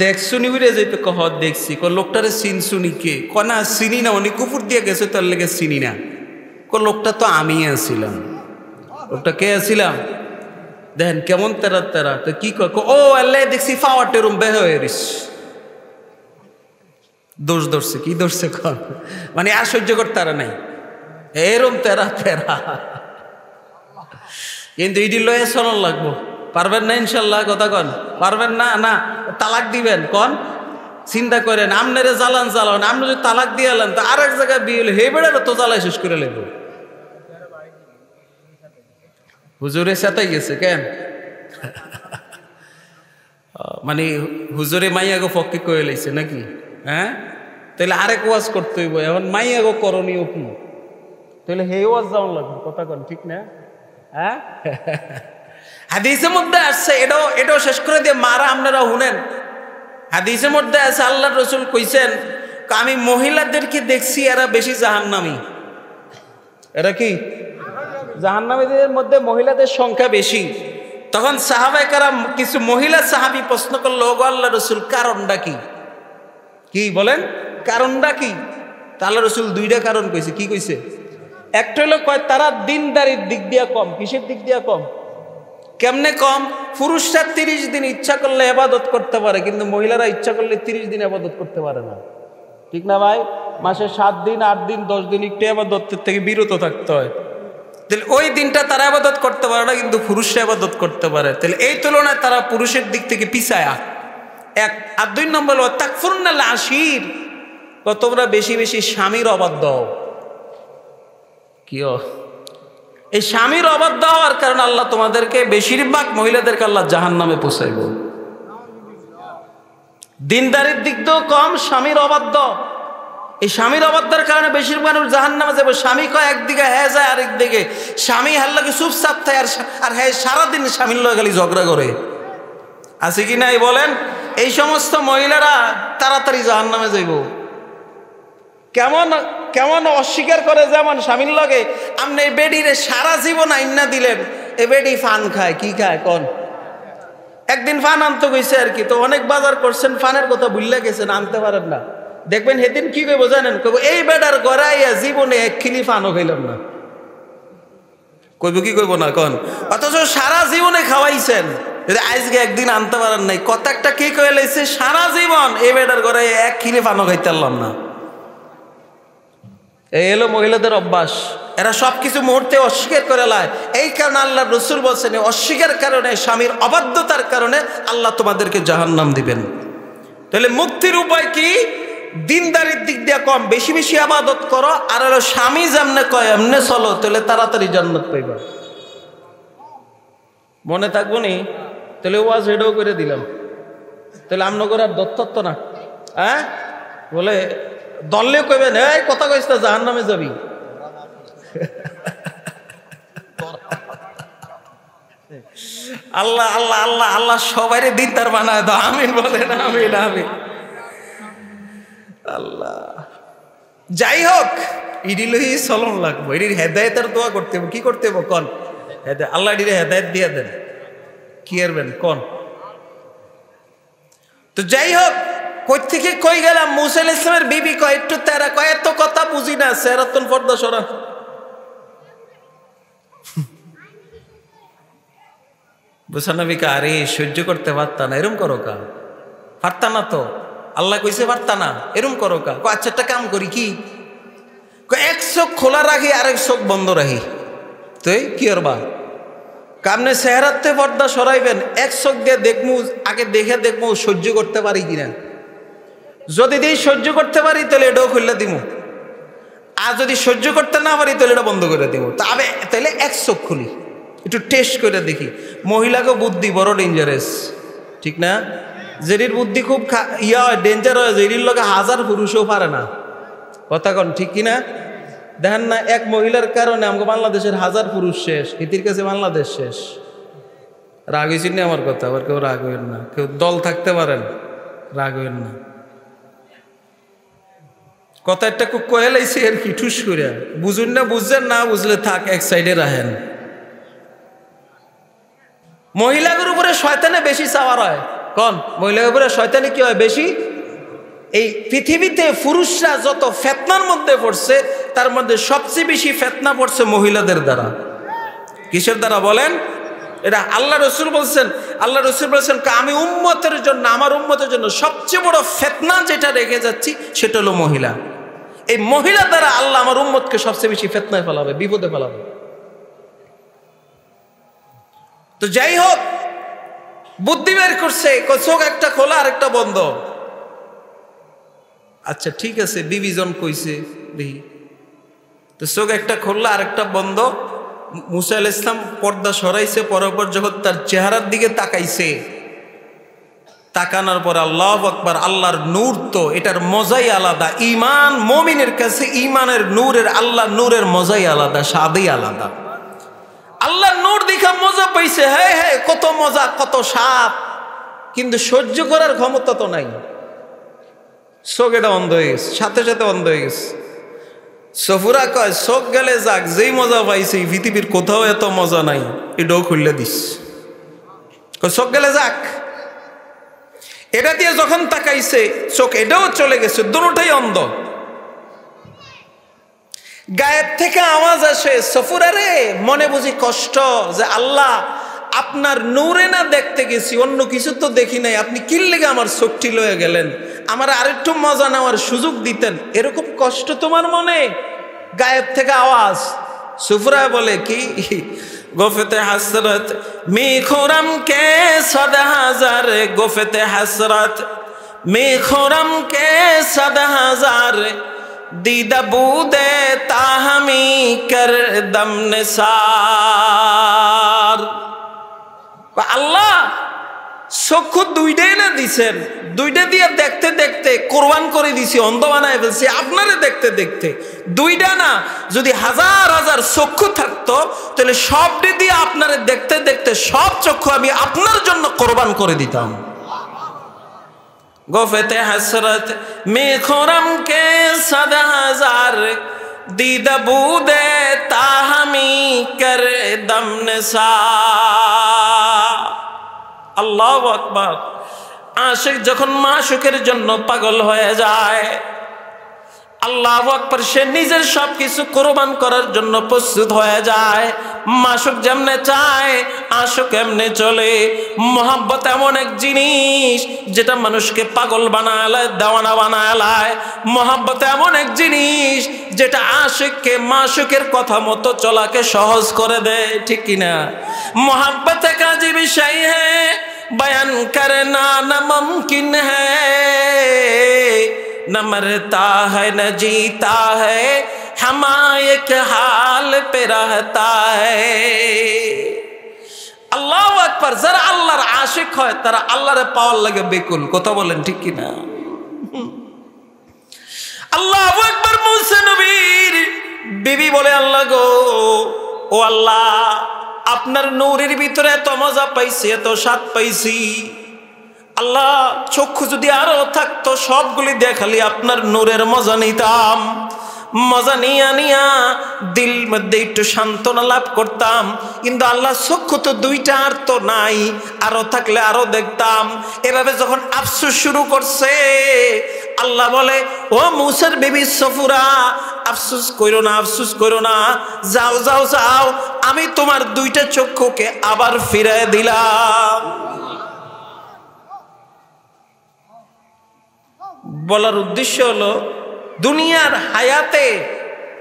দেখছুনি উইরে যাইতে? কহ দেখছি। লোকটারে চিন শুনি কে? না চিনি না, অনেক উপর দিয়ে গেছে তার লেগে চিনি না। লোকটা তো আমি আছিলাম। লোকটা কে আছিলাম? দেখেন কেমন তেরা তেরা। তো কি কয়? ও আল্লাহ দেখছি ফাওয়ার রুম বের হয়ে গেছিস। দোষ ধরছে। কি ধরছে? কন মানে আর সহ্য করতে আর নাই, এরম তেরা তেরা। কিন্তু ইডি লয়ে চলন লাগবো। পারবেন না ইনশাল্লাহ? কথা কন পারবেন না? না তালাক দিবেন কন? চিন্তা করেন, আমনেরে জ্বালান জ্বালান, আপনি যদি তালাক দিয়ে এলেন তো আর এক জায়গায় বিয়ে হলে হে বেড়ালো তো জ্বালাই শেষ করে লেব। হুজুরে সাথে গেছে কেন? মানে হুজুরে মাইয়াগো ফক্কি কয়ে লাইছে নাকি? হ্যাঁ, তাহলে আরেক ওয়াজ করতে হইব। এখন মাইয়াগো করণীয় কি? তাহলে হে ওয়াজ যাওয়ান লাগবে। কথা কন ঠিক না? হ্যাঁ, হাদিসের মধ্যে আসছে, এটাও শেষ করে দিয়ে মারা আপনারা শুনেন। হাদিসের মধ্যে আছে আল্লাহ রসুল কইছেন, আমি মহিলাদেরকে দেখছি এরা বেশি জাহান্নামী। এরা কি জাহান্নামীদের মধ্যে মহিলাদের সংখ্যা বেশি। তখন সাহাবায়ে কেরাম কিছু মহিলা সাহাবী প্রশ্ন করলো, ওগো আল্লাহ রসুল কারণটা কি? কি বলেন কারণটা কি? তা আল্লাহ রসুল দুইটা কারণ কইছে। কি কইছে? একটা হলো কয় তারা দিনদারির দিক দিয়া কম। কিসের দিক দিয়া কম? কেমনে কম? পুরুষরা 30 দিন ইচ্ছা করলে ইবাদত করতে পারে, কিন্তু মহিলারা ইচ্ছা করলে 30 দিন ইবাদত করতে পারে না। ঠিক না ভাই? মাসে 7 দিন 8 দিন 10 দিন একটু ইবাদতের থেকে বিরত থাকতে হয়। তাহলে ওই দিনটা তারা ইবাদত করতে পারে না, কিন্তু পুরুষরা ইবাদত করতে পারে। তাহলে এই তুলনায় তারা পুরুষের দিক থেকে পিছায়া। এক। আর 2 নম্বর হলো তাকফুরুনাল আশির, তোমরা বেশি বেশি স্বামীর অবাধ্য হও। কি এই স্বামীর অবাধ্য হওয়ার কারণে আল্লাহ তোমাদেরকে, বেশিরভাগ মহিলাদেরকে আল্লাহ জাহান্নামে পৌঁছাইব। দিনদারির দিক দিয়েও কম, স্বামীর অবাধ্য। এই স্বামীর অবাধ্যের কারণে বেশিরভাগ মানুষ জাহান্নামে যাবে। স্বামী কয় একদিকে, হ্যাঁ যায় আরেক দিকে। স্বামী হার লাগে চুপচাপ থাকে, আর হ্যাঁ সারাদিন স্বামীর লগে খালি ঝগড়া করে। আছে কি নাই বলেন? এই সমস্ত মহিলারা তাড়াতাড়ি জাহান্নামে যাইব। কেমন কেমন অস্বীকার করে, যেমন স্বামীর লগে আপনি এই বেডিরে সারা জীবন আইনা দিলেন, এ বেডি ফান খায়। কি খায় কন? একদিন ফান আনতে গেছে আর কি, তো অনেক বাজার করছেন, ফানের কথা ভুললে গেছেন, আনতে পারেন না। দেখবেন সেদিন কি কইব জানেন? কইব এই বেডার গড়াইয়া জীবনে 1 খিলি ফানও খাইলাম না। কইব কি কইব না কন? অথচ সারা জীবনে খাওয়াইছেন, আজকে একদিন আনতে পারেন নাই। কত একটা কি কয়ে লাইছে, সারা জীবন এই বেডার গড়াইয়া 1 খিলি ফানও খাইতে পারলাম না। এই হলো মহিলাদের অভ্যাস। এরা সবকিছু মুহূর্তে অস্বীকার করে লায়। এই কারণে আল্লাহ রসুল বলছেন অস্বীকার কারণে, স্বামীর অবাধ্যতার কারণে আল্লাহ তোমাদেরকে জাহান্নাম দিবেন। তাহলে মুক্তির উপায় কি? দিনদারির দিক দিয়ে কম, বেশি বেশি ইবাদত করো, আর হলো স্বামী যেমনে কয় এমনে চলো, তাহলে তাড়াতাড়ি জান্নাত পাইবা। মনে থাকবো নি? তাহলে ওয়াজ এটাও করে দিলাম। তাহলে আমনগর আর দত্তত্ব না, হ্যাঁ বলে দললে কইবেন এই কথা কইস না জাহান্নামে যাবি। আল্লাহ আল্লাহ আল্লাহ আল্লাহ সবাইরে দিনদার বানায় দাও, আমিন বলেন, আমিন আমিন। আল্লাহ যাই হোক, ইডিলহি চলন লাগবো, এটির হেদায়েতের দোয়া করতে হবে। কি করতে হবে কন? আল্লাহ এটির হেদায়েত দিয়ে দেন, কি করবেন কন? তো যাই হোক, কই থেকে কই গেলাম? মুসা আলাইহিস সালামের বিবি কয় একটু তেরা, কয় এত কথা বুঝি না, সেরাতুন পর্দা সরা। মুসা নবী কা আরে সহ্য করতে পারতা না, এরম করো কা? পারতা না তো, আল্লাহ কইছে পারতা না, এরম করো কা? আচ্ছা একটা কাম করি, কি? এক চোখ খোলা রাখি আর এক চোখ বন্ধ রাখি। তো কি করবা? কামনে চেহারাতে পর্দা সরাইবেন, এক চোখ দিয়ে দেখমু, আগে দেখে দেখমু সহ্য করতে পারি কিনা। যদি দিয়ে সহ্য করতে পারি তাহলে এটাও খুললে দিমু, আর যদি সহ্য করতে না পারি তাহলে এটা বন্ধ করে দিব। তবে তাহলে এক চোখ খুলি, একটু টেস্ট করে দেখি। মহিলাকে বুদ্ধি বড় ডেঞ্জারাস, ঠিক না? যেটির বুদ্ধি খুব ডেঞ্জার হয়, যেটির লোকে হাজার পুরুষও পারে না। কথা কন ঠিক কিনা? দেখেন না, এক মহিলার কারণে আমাকে বাংলাদেশের হাজার পুরুষ শেষ, ইতির কাছে বাংলাদেশ শেষ। রাগ হয়েছেন না আমার কথা? আবার কেউ রাগ হইন না, কেউ দল থাকতে পারেন, রাগ হইন না। কথা একটা খুব কয়ে লাইছি আর কি, ঠুস করে। বুঝুন না, বুঝছেন না, বুঝলে থাক, এক সাইডে রাখেন। মহিলাদের উপরে শয়তানে বেশি চাওয়ার হয়। কোন মহিলাদের উপরে শয়তানে কি হয় বেশি? এই পৃথিবীতে পুরুষরা যত ফেতনার মধ্যে পড়ছে, তার মধ্যে সবচেয়ে বেশি ফেতনা পড়ছে মহিলাদের দ্বারা। কিসের দ্বারা বলেন? এটা আল্লাহ রসুল বলছেন। আল্লাহ রসুল বলছেন আমি উম্মতের জন্য, আমার উম্মতের জন্য সবচেয়ে বড় ফেতনা যেটা রেখে যাচ্ছি সেটা হলো মহিলা। এই মহিলা দ্বারা আল্লাহ আমার উম্মতকে সবচেয়ে বেশি ফেতনায় ফেলাবে, বিপদে ফেলাবে। তো যাই হোক, বুদ্ধি বের করছে, চোখ একটা খোলা আর একটা বন্ধ। আচ্ছা ঠিক আছে, বিবিজন কইছে দেখি, তো চোখ একটা খোলা আর একটা বন্ধ। মুসা আলাইহিস সালাম পর্দা সরাইছে, পরপর যখন তার চেহারার দিকে তাকাইছে, তাকানোর পর আল্লাহু আকবার, আল্লাহর নূর তো এটার মজাই আলাদা। ঈমান মুমিনের কাছে ঈমানের নূরের, আল্লাহর নূরের মজাই আলাদা, স্বাদই আলাদা। আল্লাহর নূর দেখা মজা পাইছে, হ্যাঁ হ্যাঁ কত মজা, কত স্বাদ, কিন্তু সহ্য করার ক্ষমতা তো নাই। চোখ এটা অন্ধ হয়ে গেছে, সাথে সাথে অন্ধ হয়ে গেছে। সফুরা কয় চোখ গেলে যাক, যেই মজা পাইছে পৃথিবীর কোথাও এত মজা নাই, এটাও খুললে দিস। চোখ গেলে যাক, এটা দিয়ে যখন তাকাইছে চোখ এটাও চলে গেছে, দুটোটাই অন্ধ। গায়েব থেকে আওয়াজ আসে, সফুরা রে মনে বুঝি কষ্ট, যে আল্লাহ আপনার নূরে না দেখতে গেছি, অন্য কিছু তো দেখি নাই, আপনি কি লেগে আমার চোখটি লয়ে গেলেন, আমার আরেকটু মজা নেওয়ার সুযোগ দিতেন, এরকম কষ্ট তোমার মনে? গায়েব থেকে আওয়াজ। সফুরা বলে কি, গোফেতে হাসরত মে খোরম কে সদ হাজার, গোফেতে হাসরত মে খোরম কে সদ হাজার, দিদা বুদে তাহমি কর দম নিসার। আল্লাহ চক্ষু দুইটাই না দিছেন, দুইটা দিয়ে দেখতে দেখতে কোরবান করে দিছি, অন্ধ বানায় ফেলছি আপনারে দেখতে দেখতে। দুইটা না, যদি হাজার হাজার চক্ষু থাকতো তাহলে সবটি দিয়ে আপনারে দেখতে দেখতে সব চক্ষু আমি আপনার জন্য কোরবান করে দিতাম। গোফেতে হাসরত মে খোরম কে সদ হাজার, দিদা বুদে তাহমি কর দম নিসার। আল্লাহু আকবার। আশিক যখন মাশুকের জন্য পাগল হয়ে যায়, আল্লাহু আকবার, সে নিজের সবকিছু কোরবান করার জন্য প্রস্তুত হয়ে যায়। মাসুক যেমনে চায় আশুক এমনে চলে। মোহাব্বত এমন এক জিনিস যেটা মানুষকে পাগল বানায়, দেওয়ানা বানায়। মোহাব্বত এমন এক জিনিস যেটা আশিককে মাসুকের কথা মতো চলাকে সহজ করে দেয়, ঠিক কিনা? মোহাব্বত এক আজীব বিষয় হ্যাঁ, बयान करना न मुमकिन है, न मरता है न जीता है, हमारे के हाल पे रहता है। আল্লাহু আকবার। যারা আল্লাহর আশিক হয় তারা আল্লাহরে পাওয়ার লাগে বেকুল, কথা বলেন ঠিক কিনা? আল্লাহু আকবার। মুসা নবীর বিবি বলে, আল্লাহ গো, ও আল্লাহ, আপনার নূরের ভিতরে এত মজা পাইছি, এত স্বাদ পাইছি, আল্লাহ চক্ষু যদি আরো থাকতো সবগুলি দেখালি আপনার নূরের মজা নিতাম। মজা নিয়া নিয়া দিল মধ্যে একটু সান্ত্বনা লাভ করতাম, কিন্তু আল্লাহ চক্ষু তো দুইটা আর তো নাই, আরো থাকলে আরো দেখতাম। এভাবে যখন আফসোস শুরু করছে, আল্লাহ বলে, ও মুসার বিবি সফুরা, আফসোস করো না, আফসোস করো না, যাও যাও যাও, আমি তোমার দুইটা চক্ষুকে আবার ফিরিয়ে দিলাম। বলার উদ্দেশ্য হলো, দুনিয়ার হায়াতে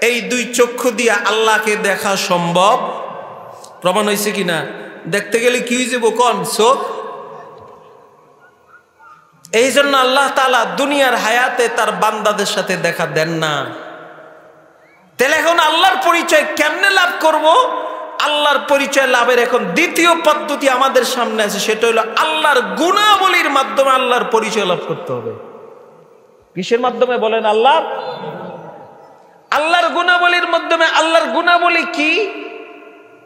এই দুই চক্ষু দিয়ে আল্লাহকে দেখা সম্ভব। প্রমাণ হয়েছে কিনা? দেখতে গেলে কি হয়ে যাবো কোন চোখ? এই জন্য আল্লাহ তাআলা দুনিয়ার হায়াতে তার বান্দাদের সাথে দেখা দেন না। তাহলে এখন আল্লাহর পরিচয় কেমনে লাভ করব? আল্লাহর পরিচয় লাভের এখন দ্বিতীয় পদ্ধতি আমাদের সামনে আছে, সেটা হলো আল্লাহর গুণাবলীর মাধ্যমে আল্লাহর পরিচয় লাভ করতে হবে। কিসের মাধ্যমে বলেন? আল্লাহর গুণাবলীর মাধ্যমে। আল্লাহর গুণাবলী কি?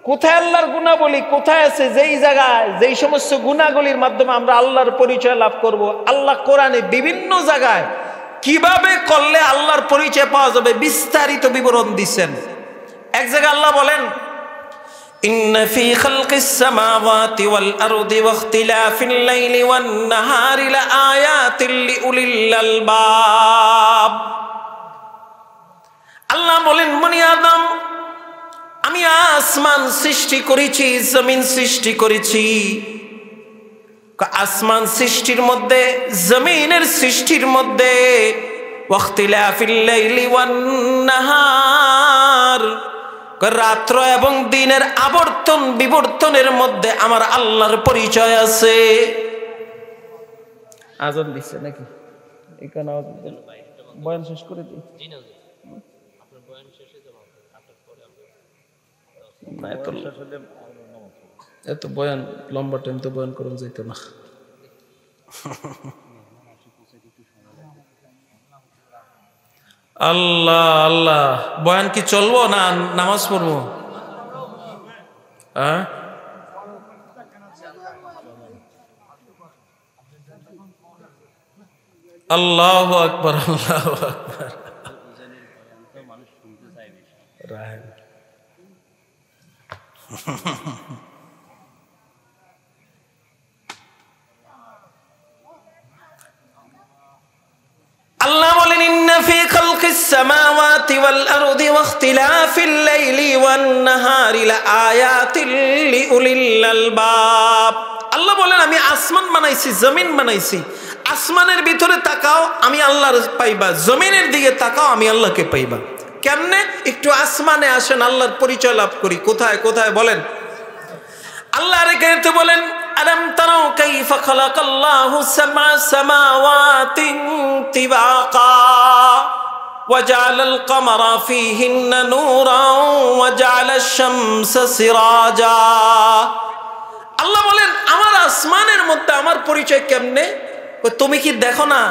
কোথায় আল্লাহর গুণাবলী কোথায় আছে? যেই জায়গায় যেই সমস্ত গুণাবলীর মাধ্যমে আমরা আল্লাহর পরিচয় লাভ করব, আল্লাহ কোরআনে বিভিন্ন জায়গায় কিভাবে করলে আল্লাহর পরিচয় পাওয়া যাবে বিস্তারিত বিবরণ দিচ্ছেন। এক জায়গায় আল্লাহ বলেন, ইন্না ফি খালকিস সামাওয়াতি ওয়াল আরদি ওয়া ইখতিলাফিল লাইলি ওয়ান নাহারি লাআয়াতিল লিউলিল আলবাব। আল্লাহ বলেন, বনি আদম, আমি আসমান সৃষ্টি করেছি, জমিন সৃষ্টি করেছি। আসমান সৃষ্টির মধ্যে, জমিনের সৃষ্টির মধ্যে ওয়াখতিলাফিল লাইলি ওয়ান নাহার, রাত্র এবং দিনের আবর্তন বিবর্তনের মধ্যে আমার আল্লাহর পরিচয় আছে। আজান দিচ্ছে নাকি? এখানে বয়ান শেষ করে দিই। এত বয়ান লম্বা টাইম তো বয়ান করুন যেত না। আল্লাহ আল্লাহ, বয়ান কি চলবো না নামাজ পড়বো? আল্লাহু আকবার, আল্লাহু আকবার। আল্লাহ বলেন, ইন্না ফি খালকিস সামাওয়াতি ওয়াল আরদি ওয়া ইখতিলাফিল লাইলি ওয়ান নাহারি লাআয়াতিল লিউলিল আলবাব। আল্লাহ বলেন, আমি আসমান বানাইছি, জমিন বানাইছি। আসমানের ভিতরে তাকাও, আমি আল্লাহর পাইবা। জমিনের দিকে তাকাও, আমি আল্লাহকে পাইবা। কেমনে? একটু আসমানে আসেন, আল্লাহর পরিচয় লাভ করি। কোথায় কোথায় বলেন? আল্লাহ রেখে বলেন, আলম তারাও কাইফা খালাকাল্লাহু সাবআ সামাওয়াতিন তিবাকা ওয়া জাআলাল কমারা ফীহিন্না নূরান ওয়া জাআলাশ শামসা সিরাজা। আল্লাহ বলেন, আমার আসমানের মধ্যে আমার পরিচয় কেমনে? তুমি কি দেখো না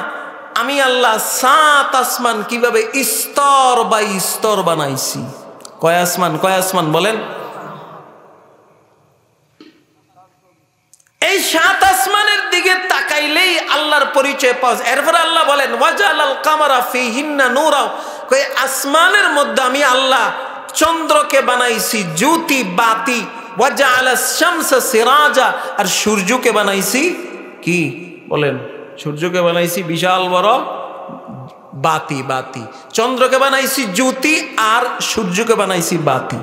আমি আল্লাহ সাত আসমান কিভাবে স্তর বাই স্তর বানাইছি? কয় আসমান? কয় আসমান বলেন? এই সাত আসমানের দিকে তাকাইলেই আল্লাহর পরিচয় পাওয়া যায়। এরপর আল্লাহ বলেন, ওয়াজালাল কামারা ফীহিন্না নূরা, কই আসমানের মধ্যে আমি আল্লাহ চন্দ্রকে বানাইছি জ্যোতি বাতি, ওয়াজালাস শামসা সিরাজা, আর সূর্যকে বানাইছি কি বলেন? সূর্যকে বানাইছি বিশাল বড় বাতি বাতি। চন্দ্রকে বানাইছি জ্যোতি আর সূর্যকে বানাইছি বাতি।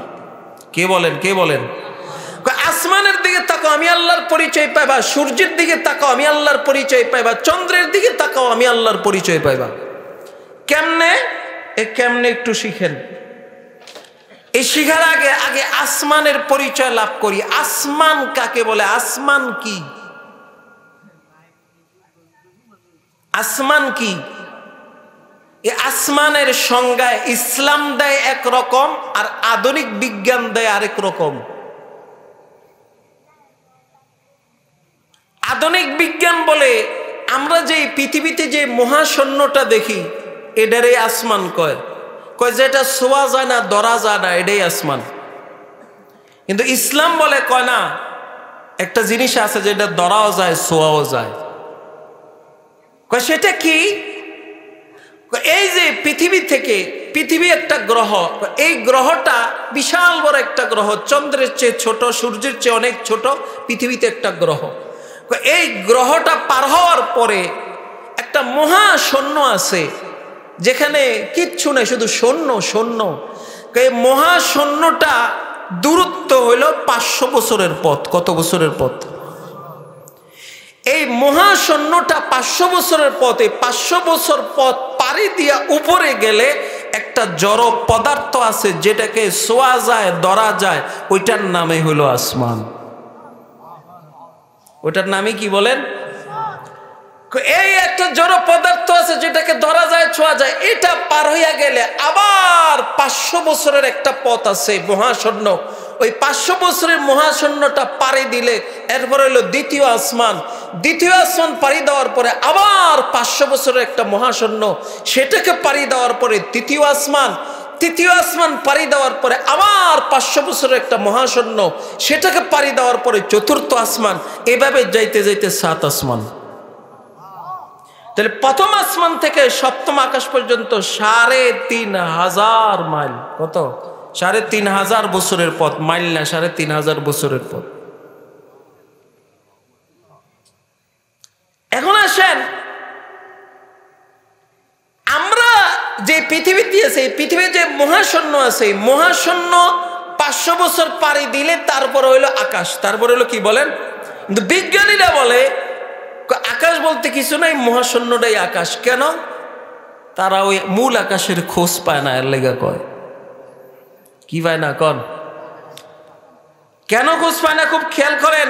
কে বলেন, কে বলেন? আসমানের দিকে তাকাও, আমি আল্লাহর পরিচয় পাইবা। সূর্যের দিকে তাকাও, আমি আল্লাহর পরিচয় পাইবা। চন্দ্রের দিকে তাকাও, আমি আল্লাহর পরিচয় পাইবা। কেমনে? কেমনে একটু শিখেন। এই শিখার আগে আগে আসমানের পরিচয় লাভ করি। আসমান কাকে বলে? আসমান কি? আসমান কি? এই আসমানের সংজ্ঞায় ইসলাম দেয় একরকম, আর আধুনিক বিজ্ঞান দেয় আরেক রকম। আধুনিক বিজ্ঞান বলে আমরা যে পৃথিবীতে যে মহাশূন্যটা দেখি এটারই আসমান কয়। কয় যেটা ছোঁয়া যায় না, ধরা যায় না, এটাই আসমান। কিন্তু ইসলাম বলে কয় না, একটা জিনিস আছে যেটা ধরাও যায়, ছোঁয়াও যায়। কয় সেটা কি? এই যে পৃথিবী থেকে, পৃথিবী একটা গ্রহ, এই গ্রহটা বিশাল বড় একটা গ্রহ, চন্দ্রের চেয়ে ছোট, সূর্যের চেয়ে অনেক ছোট, পৃথিবীতে একটা গ্রহ। এই গ্রহটা পার হওয়ার পরে একটা মহাশূন্য আছে যেখানে কিচ্ছু নেই, শুধু শূন্য শূন্য। এই মহাশূন্যটা দূরত্ব হইল 500 বছরের পথ। কত বছরের পথ? এই মহাশূন্যটা 500 বছরের পথে, 500 বছর পথ পাড়ি দিয়া উপরে গেলে একটা জড় পদার্থ আছে যেটাকে ছোঁয়া যায়, ধরা যায়, ওইটার নামে হলো আসমান। ওটার নামে কি বলেন? এই একটা জড় পদার্থ আছে যেটাকে ধরা যায়, ছোঁয়া যায়, এটা পার হইয়া গেলে আবার 500 বছরের একটা পথ আছে মহাশূন্য। ওই 500 বছরের মহাশূন্যটা পাড়ি দিলে এরপর হইলো দ্বিতীয় আসমান। দ্বিতীয় আসমান পাড়ি দেওয়ার পরে আবার 500 বছরের একটা মহাশূন্য, সেটাকে পাড়ি দেওয়ার পরে তৃতীয় আসমান। তৃতীয় আসমান পাড়ি দেওয়ার পরে আবার 500 বছরের একটা মহাশূন্য, সেটাকে পাড়ি দেওয়ার পরে চতুর্থ আসমান। এভাবে যাইতে যাইতে 7 আসমান। তাহলে প্রথম আসমান থেকে সপ্তম আকাশ পর্যন্ত 3500 মাইল। কত? 3500 বছরের পথ। মাইল না, 3500 বছরের পথ। এখন আসেন, আমরা যে পৃথিবীতে আছে, এই পৃথিবীর যে মহাশূন্য আছে, মহাশূন্য 500 বছর পাড়ি দিলে তারপর হইলো আকাশ। তারপর হইলো কি বলেন? কিন্তু বিজ্ঞানীরা বলে আকাশ বলতে কিছু নাই, মহাশূন্যটাই আকাশ। কেন? তারা ওই মূল আকাশের খোঁজ পায় না, এর লেগা কয়। কি পায় না? কন কেন খোঁজ পায় না? খুব খেয়াল করেন।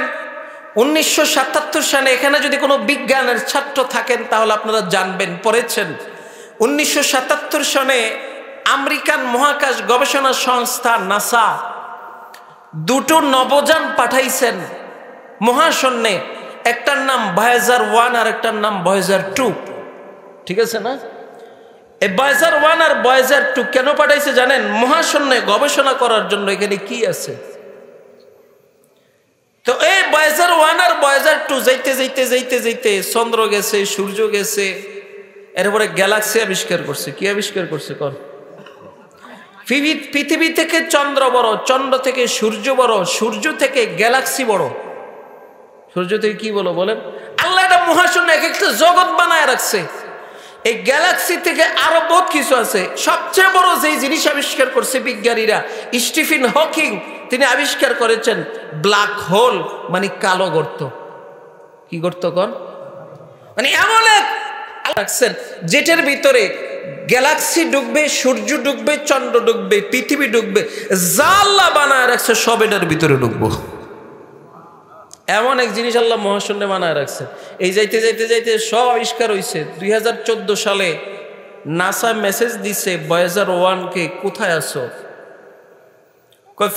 1977 সালে, এখানে যদি কোনো বিজ্ঞানের ছাত্র থাকেন তাহলে আপনারা জানবেন, পড়েছেন। 1977 সনে আমেরিকান মহাকাশ গবেষণা সংস্থা নাসা দুটো নবযান পাঠাইছেন মহাশূন্যে। একটার নাম ভয়েজার 1 আর একটার নাম ভয়েজার 2। ঠিক আছে না? এই ভয়েজার 1 আর ভয়েজার 2 কেন পাঠাইছে জানেন? মহাশূন্যে গবেষণা করার জন্য এখানে কি আছে। তো এই ভয়েজার 1 আর ভয়েজার 2 যাইতে যাইতে যাইতে যাইতে চন্দ্র গেছে, সূর্য গেছে, এরপরে গ্যালাক্সি আবিষ্কার করছে। কি আবিষ্কার করছে? কর পৃথিবী থেকে চন্দ্র বড়, চন্দ্র থেকে সূর্য বড়, সূর্য থেকে গ্যালাক্সি বড়। সূর্য থেকে কি বলো বলেন? আল্লাহ এটা মহাশূন্য এক একটা জগৎ বানায় রাখছে। এই গ্যালাক্সি থেকে আরো বহুত কিছু আছে। সবচেয়ে বড় যে জিনিস আবিষ্কার করছে বিজ্ঞানীরা, স্টিফেন হকিং, তিনি আবিষ্কার করেছেন ব্ল্যাক হোল, মানে কালো গর্ত। কি গর্ত? কন মানে এমন এক রাখছেন যেটার ভিতরে গ্যালাক্সি ঢুকবে, সূর্য ঢুকবে, চন্দ্র ঢুকবে, পৃথিবী ঢুকবে, যা আল্লাহ বানায় রাখছে সব এটার ভিতরে ঢুকবো। এমন এক জিনিস আল্লাহ মহাশূন্যে বানায় রাখছে। এই যাইতে যাইতে যাইতে সব আবিষ্কার হয়েছে। 2014 সালে নাসা মেসেজ দিছে ভয়েজার 1 কে, কোথায় আছো?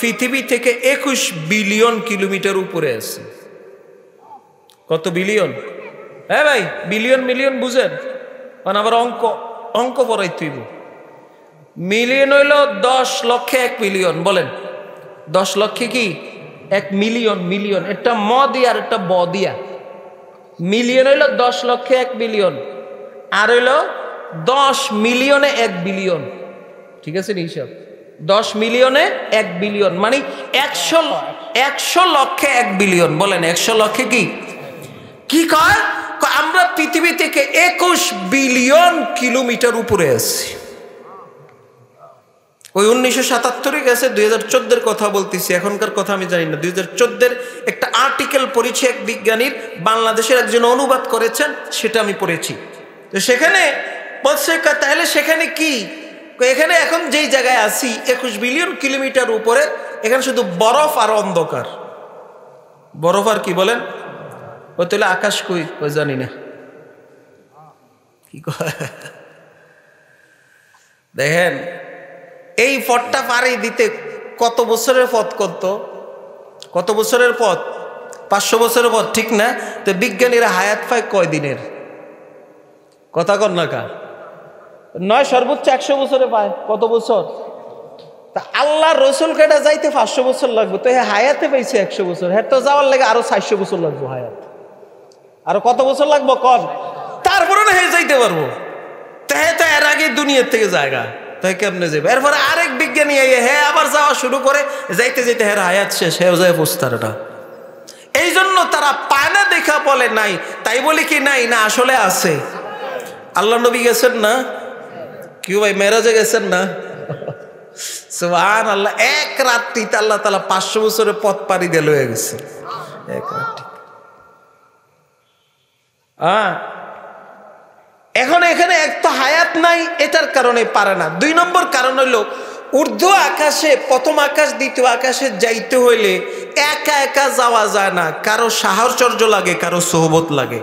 পৃথিবী থেকে 21 বিলিয়ন কিলোমিটার উপরে আছে। কত বিলিয়ন? হ্যাঁ ভাই, বিলিয়ন মিলিয়ন বুঝেন? মানে আবার অঙ্ক পড়াই তুইব। মিলিয়ন হইল 10 লক্ষে 1 মিলিয়ন। বলেন 10 লক্ষে কি 1 মিলিয়ন? মিলিয়ন একটা ম দিয়া আর একটা ব দিয়া। মিলিয়ন হইল 10 লক্ষে 1 মিলিয়ন, আর হইল 10 মিলিয়নে 1 বিলিয়ন। ঠিক আছে নি হিসাব? 10 মিলিয়নে 1 বিলিয়ন মানে 100 লক্ষে 1 বিলিয়ন। বলেন 100 লক্ষে কি কি কয়? আমরা পৃথিবী থেকে 21 বিলিয়ন কিলোমিটার উপরে আছি। ওই 1977 গেছে, 2014 কথা বলতেছি, এখনকার কথা আমি জানি না। 2014 একটা আর্টিকেল পড়েছি এক বিজ্ঞানীর, বাংলাদেশের একজন অনুবাদ করেছেন, সেটা আমি পড়েছি। তো সেখানে বলছে তাহলে সেখানে কি, এখানে এখন যেই জায়গায় আছি 21 বিলিয়ন কিলোমিটার উপরে, এখানে শুধু বরফ আর অন্ধকার। বরফ আর কি বলেন, ও তাহলে আকাশ কই, ও জানি না কি দেখেন এই পথটা পাড়ি দিতে কত বছরের পথ, কত বছরের পথ, 500 বছরের পথ, ঠিক না? তো বিজ্ঞানীরা হায়াত পায় কয় দিনের, কথা কর না কা, নয় সর্বোচ্চ 100 বছরে পায়। কত বছর? তা আল্লাহ রসুল কেটা যাইতে 500 বছর লাগবে, তো হায়াতে পাইছে 100 বছর, হ্যাঁ তো যাওয়ার লাগে আরো 400 বছর লাগবো হায়াত, আরো কত বছর লাগবো কর, তারপরে না হয়ে যাইতে পারবো। তাই তো এর আগে দুনিয়ার থেকে জায়গা, তাই কেমনে যাবে? এরপরে আরেক বিজ্ঞানী হ্যাঁ আবার যাওয়া শুরু করে, যাইতে যেতে হ্যাঁ হায়াত শেষ, হ্যাঁ যায় পোস্টারটা। এই জন্য তারা পায় না দেখা বলে নাই, তাই বলি কি নাই না আসলে আছে। আল্লাহ নবী গেছেন না, কেউ ভাই মেরাজে গেছেন না, সুবহানাল্লাহ, এক রাত্রিতে আল্লাহ তাআলা 500 বছরের পথ পাড়ি দিয়ে লয়ে গেছে এক রাত্রি। এখন এখানে এক তো হায়াত নাই, এটার কারণে পারে না। 2 নম্বর কারণ হলো ঊর্ধ্ব আকাশে, প্রথম আকাশ দ্বিতীয় আকাশে যাইতে হইলে একা একা যাওয়া যায় না, কারো সাহচর্য লাগে, কারো সোহবত লাগে।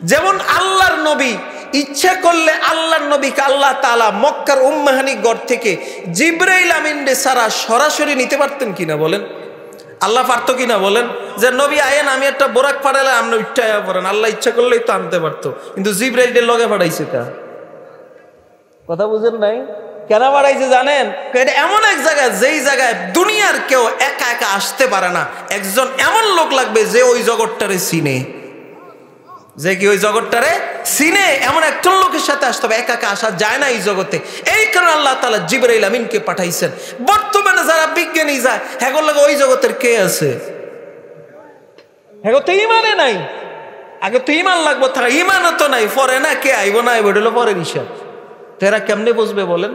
যেমন আল্লাহর নবী ইচ্ছা করলে আল্লাহর নবীকে আল্লাহ তাআলা মক্কার উম্মাহানি গড় থেকে জিবরাইল আমিনরে সারা সরাসরি নিতে পারতেন কিনা বলেন? আল্লাহ পারতো কিনা বলেন? যে নবী আয়েন, আমি একটা বোরাক পাঠালে আপনি উঠতে পারেন, আল্লাহ ইচ্ছা করলেই তো আনতে পারতো, কিন্তু জিবরাইলের লগে পাঠাইছে কা, কথা বুঝেন নাই? কেন পাঠাইছে জানেন? এটা এমন এক জায়গায়, যেই জায়গায় দুনিয়ার কেউ একা একা আসতে পারে না, একজন এমন লোক লাগবে যে ওই জগৎটারে চিনে, যে কি ওই জগৎটারে চিনে, এমন একজন লোকের সাথে আসতে হবে, একা একা আসা যায় না এই জগতে। এই কারণে আল্লাহ তাআলা জিবরাইল আমিনকে পাঠাইছেন। বর্তমানে যারা বিজ্ঞানী যায়, হ্যাঁ লাগে ওই জগতের কে আছে, হ্যাঁ তো ইমানে নাই, আগে তো ইমান লাগবো, তারা ইমানও তো নাই, পরে না কে আইব না আইব এটা হলো পরের হিসাব। তো এরা কেমনে বুঝবে বলেন?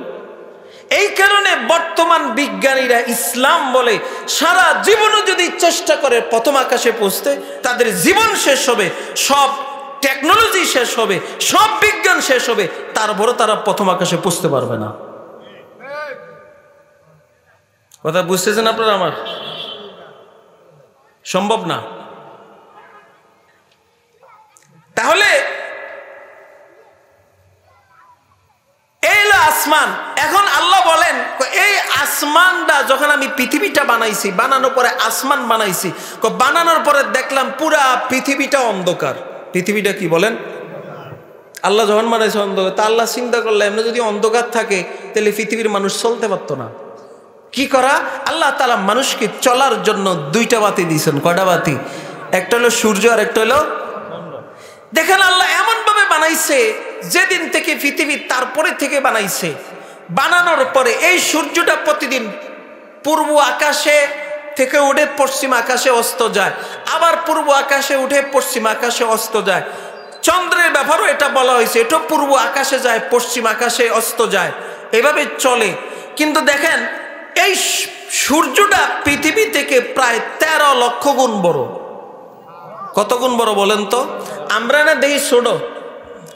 এই কারণে বর্তমান বিজ্ঞানীরা ইসলাম বলে সারা জীবনও যদি চেষ্টা করে প্রথম আকাশে পৌঁছতে, তাদের জীবন শেষ হবে, সব টেকনোলজি শেষ হবে, সব বিজ্ঞান শেষ হবে, তারপরে তারা প্রথম আকাশে পৌঁছতে পারবে না। কথা বুঝতেছেন আপনারা? আমার সম্ভব না। তাহলে এই হলো আসমান। এখন আল্লাহ বলেন এই আসমানটা যখন আমি পৃথিবীটা বানাইছি, বানানোর পরে আসমান বানাইছি, বানানোর পরে দেখলাম পুরা পৃথিবীটা অন্ধকার। পৃথিবীটা কি বলেন? আল্লাহ যখন বানাইছে অন্ধকার, তা আল্লাহ চিন্তা করলে এমনি যদি অন্ধকার থাকে তাহলে পৃথিবীর মানুষ চলতে পারতো না। কি করা? আল্লাহ তাআলা মানুষকে চলার জন্য 2টা বাতি দিয়েছেন। কয়টা বাতি? একটা হলো সূর্য আর একটা হলো, দেখেন আল্লাহ এমন ভাবে বানাইছে, যেদিন থেকে পৃথিবী তারপরে থেকে বানাইছে, বানানোর পরে এই সূর্যটা প্রতিদিন পূর্ব আকাশে থেকে উঠে পশ্চিম আকাশে অস্ত যায়, আবার পূর্ব আকাশে উঠে পশ্চিম আকাশে অস্ত যায়। চন্দ্রের ব্যাপারও এটা বলা হয়েছে, এটা পূর্ব আকাশে যায়, পশ্চিম আকাশে অস্ত যায়, এভাবে চলে। কিন্তু দেখেন এই সূর্যটা পৃথিবী থেকে প্রায় 13 লক্ষ গুণ বড়। কত গুণ বড় বলেন তো? আমরা না দেখি ছোট,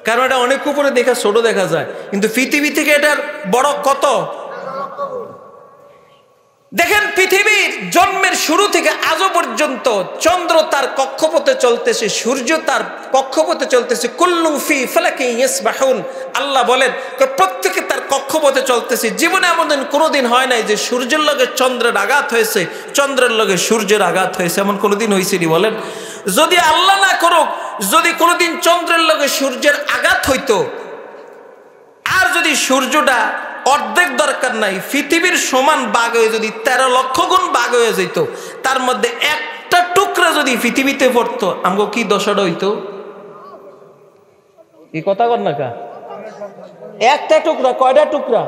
কারণ এটা অনেক উপরে দেখা ছোট দেখা যায়, কিন্তু পৃথিবী থেকে এটার বড় কত। দেখেন পৃথিবীর জন্মের শুরু থেকে আজও পর্যন্ত চন্দ্র তার কক্ষপথে চলতেছে, সূর্য তার কক্ষপথে চলতেছে, কুল্লুম ফি ফালাকিন ইয়াসবাহুন। আল্লাহ বলেন প্রত্যেকে তার কক্ষপথে চলতেছে। জীবনে এমন কোনোদিন হয় নাই যে সূর্যের লগে চন্দ্রের আঘাত হয়েছে, চন্দ্রের লগে সূর্যের আঘাত হয়েছে, এমন কোনোদিন হয়েছে নি বলেন? যদি আল্লাহ না করুক, যদি কোনোদিন চন্দ্রের লগে সূর্যের আঘাত হইতো, আর যদি সূর্যটা অর্ধেক দরকার নাই, পৃথিবীর সমান ভাগ হয়ে যদি 13 লক্ষ গুণ ভাগ হয়ে যেত, তার মধ্যে একটা টুকরা যদি পৃথিবীতে পড়তো, আমগো কি দশাটা হইতো? এই কথা কর না কা? একটা টুকরা, কয়টা টুকরা?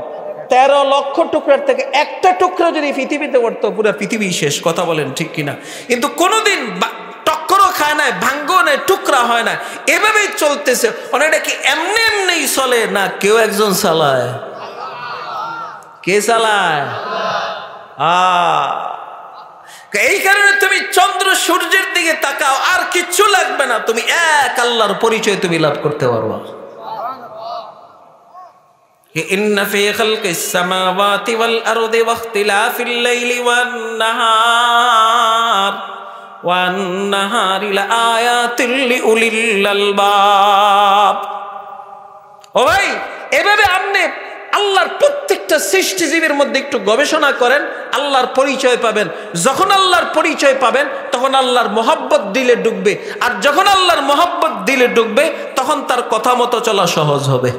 13 লক্ষ টুকরার থেকে একটা টুকরা যদি পৃথিবীতে পড়তো, পুরো পৃথিবী শেষ। কথা বলেন ঠিক কিনা? কিন্তু কোনোদিন টক্করও খায় না, ভাঙ্গ নাই, টুকরা হয় না, এভাবেই চলতেছে। এটা কি এমনি এমনিই চলে না, কেউ একজন চালায়? কে চালায়? এই কারণে তুমি চন্দ্র সূর্যের দিকে তাকাও, আর কিচ্ছু লাগবে না, তুমি এক আল্লাহর পরিচয় তুমি লাভ করতে পারবা। ইন্না ফি খালকিস সামাওয়াতি ওয়াল আরদি ওয়া ইখতিলাফিল লাইলি ওয়ান নাহারি লাআয়াতিল লিউলিল আলবাব। ও ভাই, এভাবে আপনি আল্লাহর প্রত্যেকটা সৃষ্টিজীবীর মধ্যে একটু গবেষণা করেন, আল্লাহর পরিচয় পাবেন। যখন আল্লাহর পরিচয় পাবেন তখন আল্লাহর মহব্বত দিলে ঢুকবে, আর যখন আল্লাহর মহব্বত দিলে ঢুকবে তখন তার কথা মতো চলা সহজ হবে।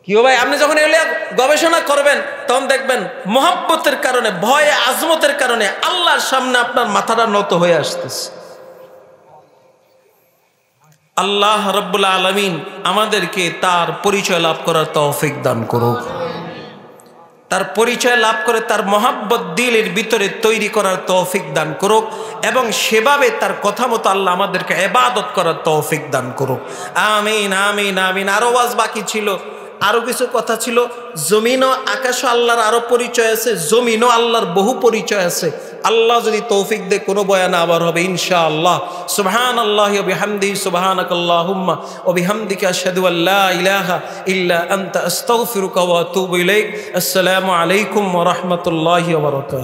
কি ভাই, আপনি যখন এগুলো গবেষণা করবেন তখন দেখবেন মহব্বতের কারণে, ভয়ে আজমতের কারণে আল্লাহর সামনে আপনার মাথাটা নত হয়ে আসতেছে। আল্লাহ রাব্বুল আলামিন আমাদেরকে তার পরিচয় লাভ করার তৌফিক দান করুক, তার পরিচয় লাভ করে তার মহব্বত দিলের ভিতরে তৈরি করার তৌফিক দান করুক, এবং সেভাবে তার কথা মতো আল্লাহ আমাদেরকে ইবাদত করার তৌফিক দান করুক। আমিন আমিন আমিন। আরো ওয়াজ বাকি ছিল, আরো কিছু কথা ছিল। জমিন ও আকাশ আল্লাহর আরো পরিচয় আছে, জমিন ও আল্লাহর বহু পরিচয় আছে। আল্লাহ যদি তৌফিক দে কোনো বয়ান আবার হবে ইনশাআল্লাহ। সুবহানাল্লাহি ওয়া বিহামদিহি, সুবহানাকাল্লাহুম্মা ওয়া বিহামদিকা আশহাদু আল্লা ইলাহা ইল্লা আনতা আস্তাগফিরুকা ওয়া আতুবু ইলাইক। আসসালামু আলাইকুম ওয়া রাহমাতুল্লাহি ওয়া বারাকাতুহু।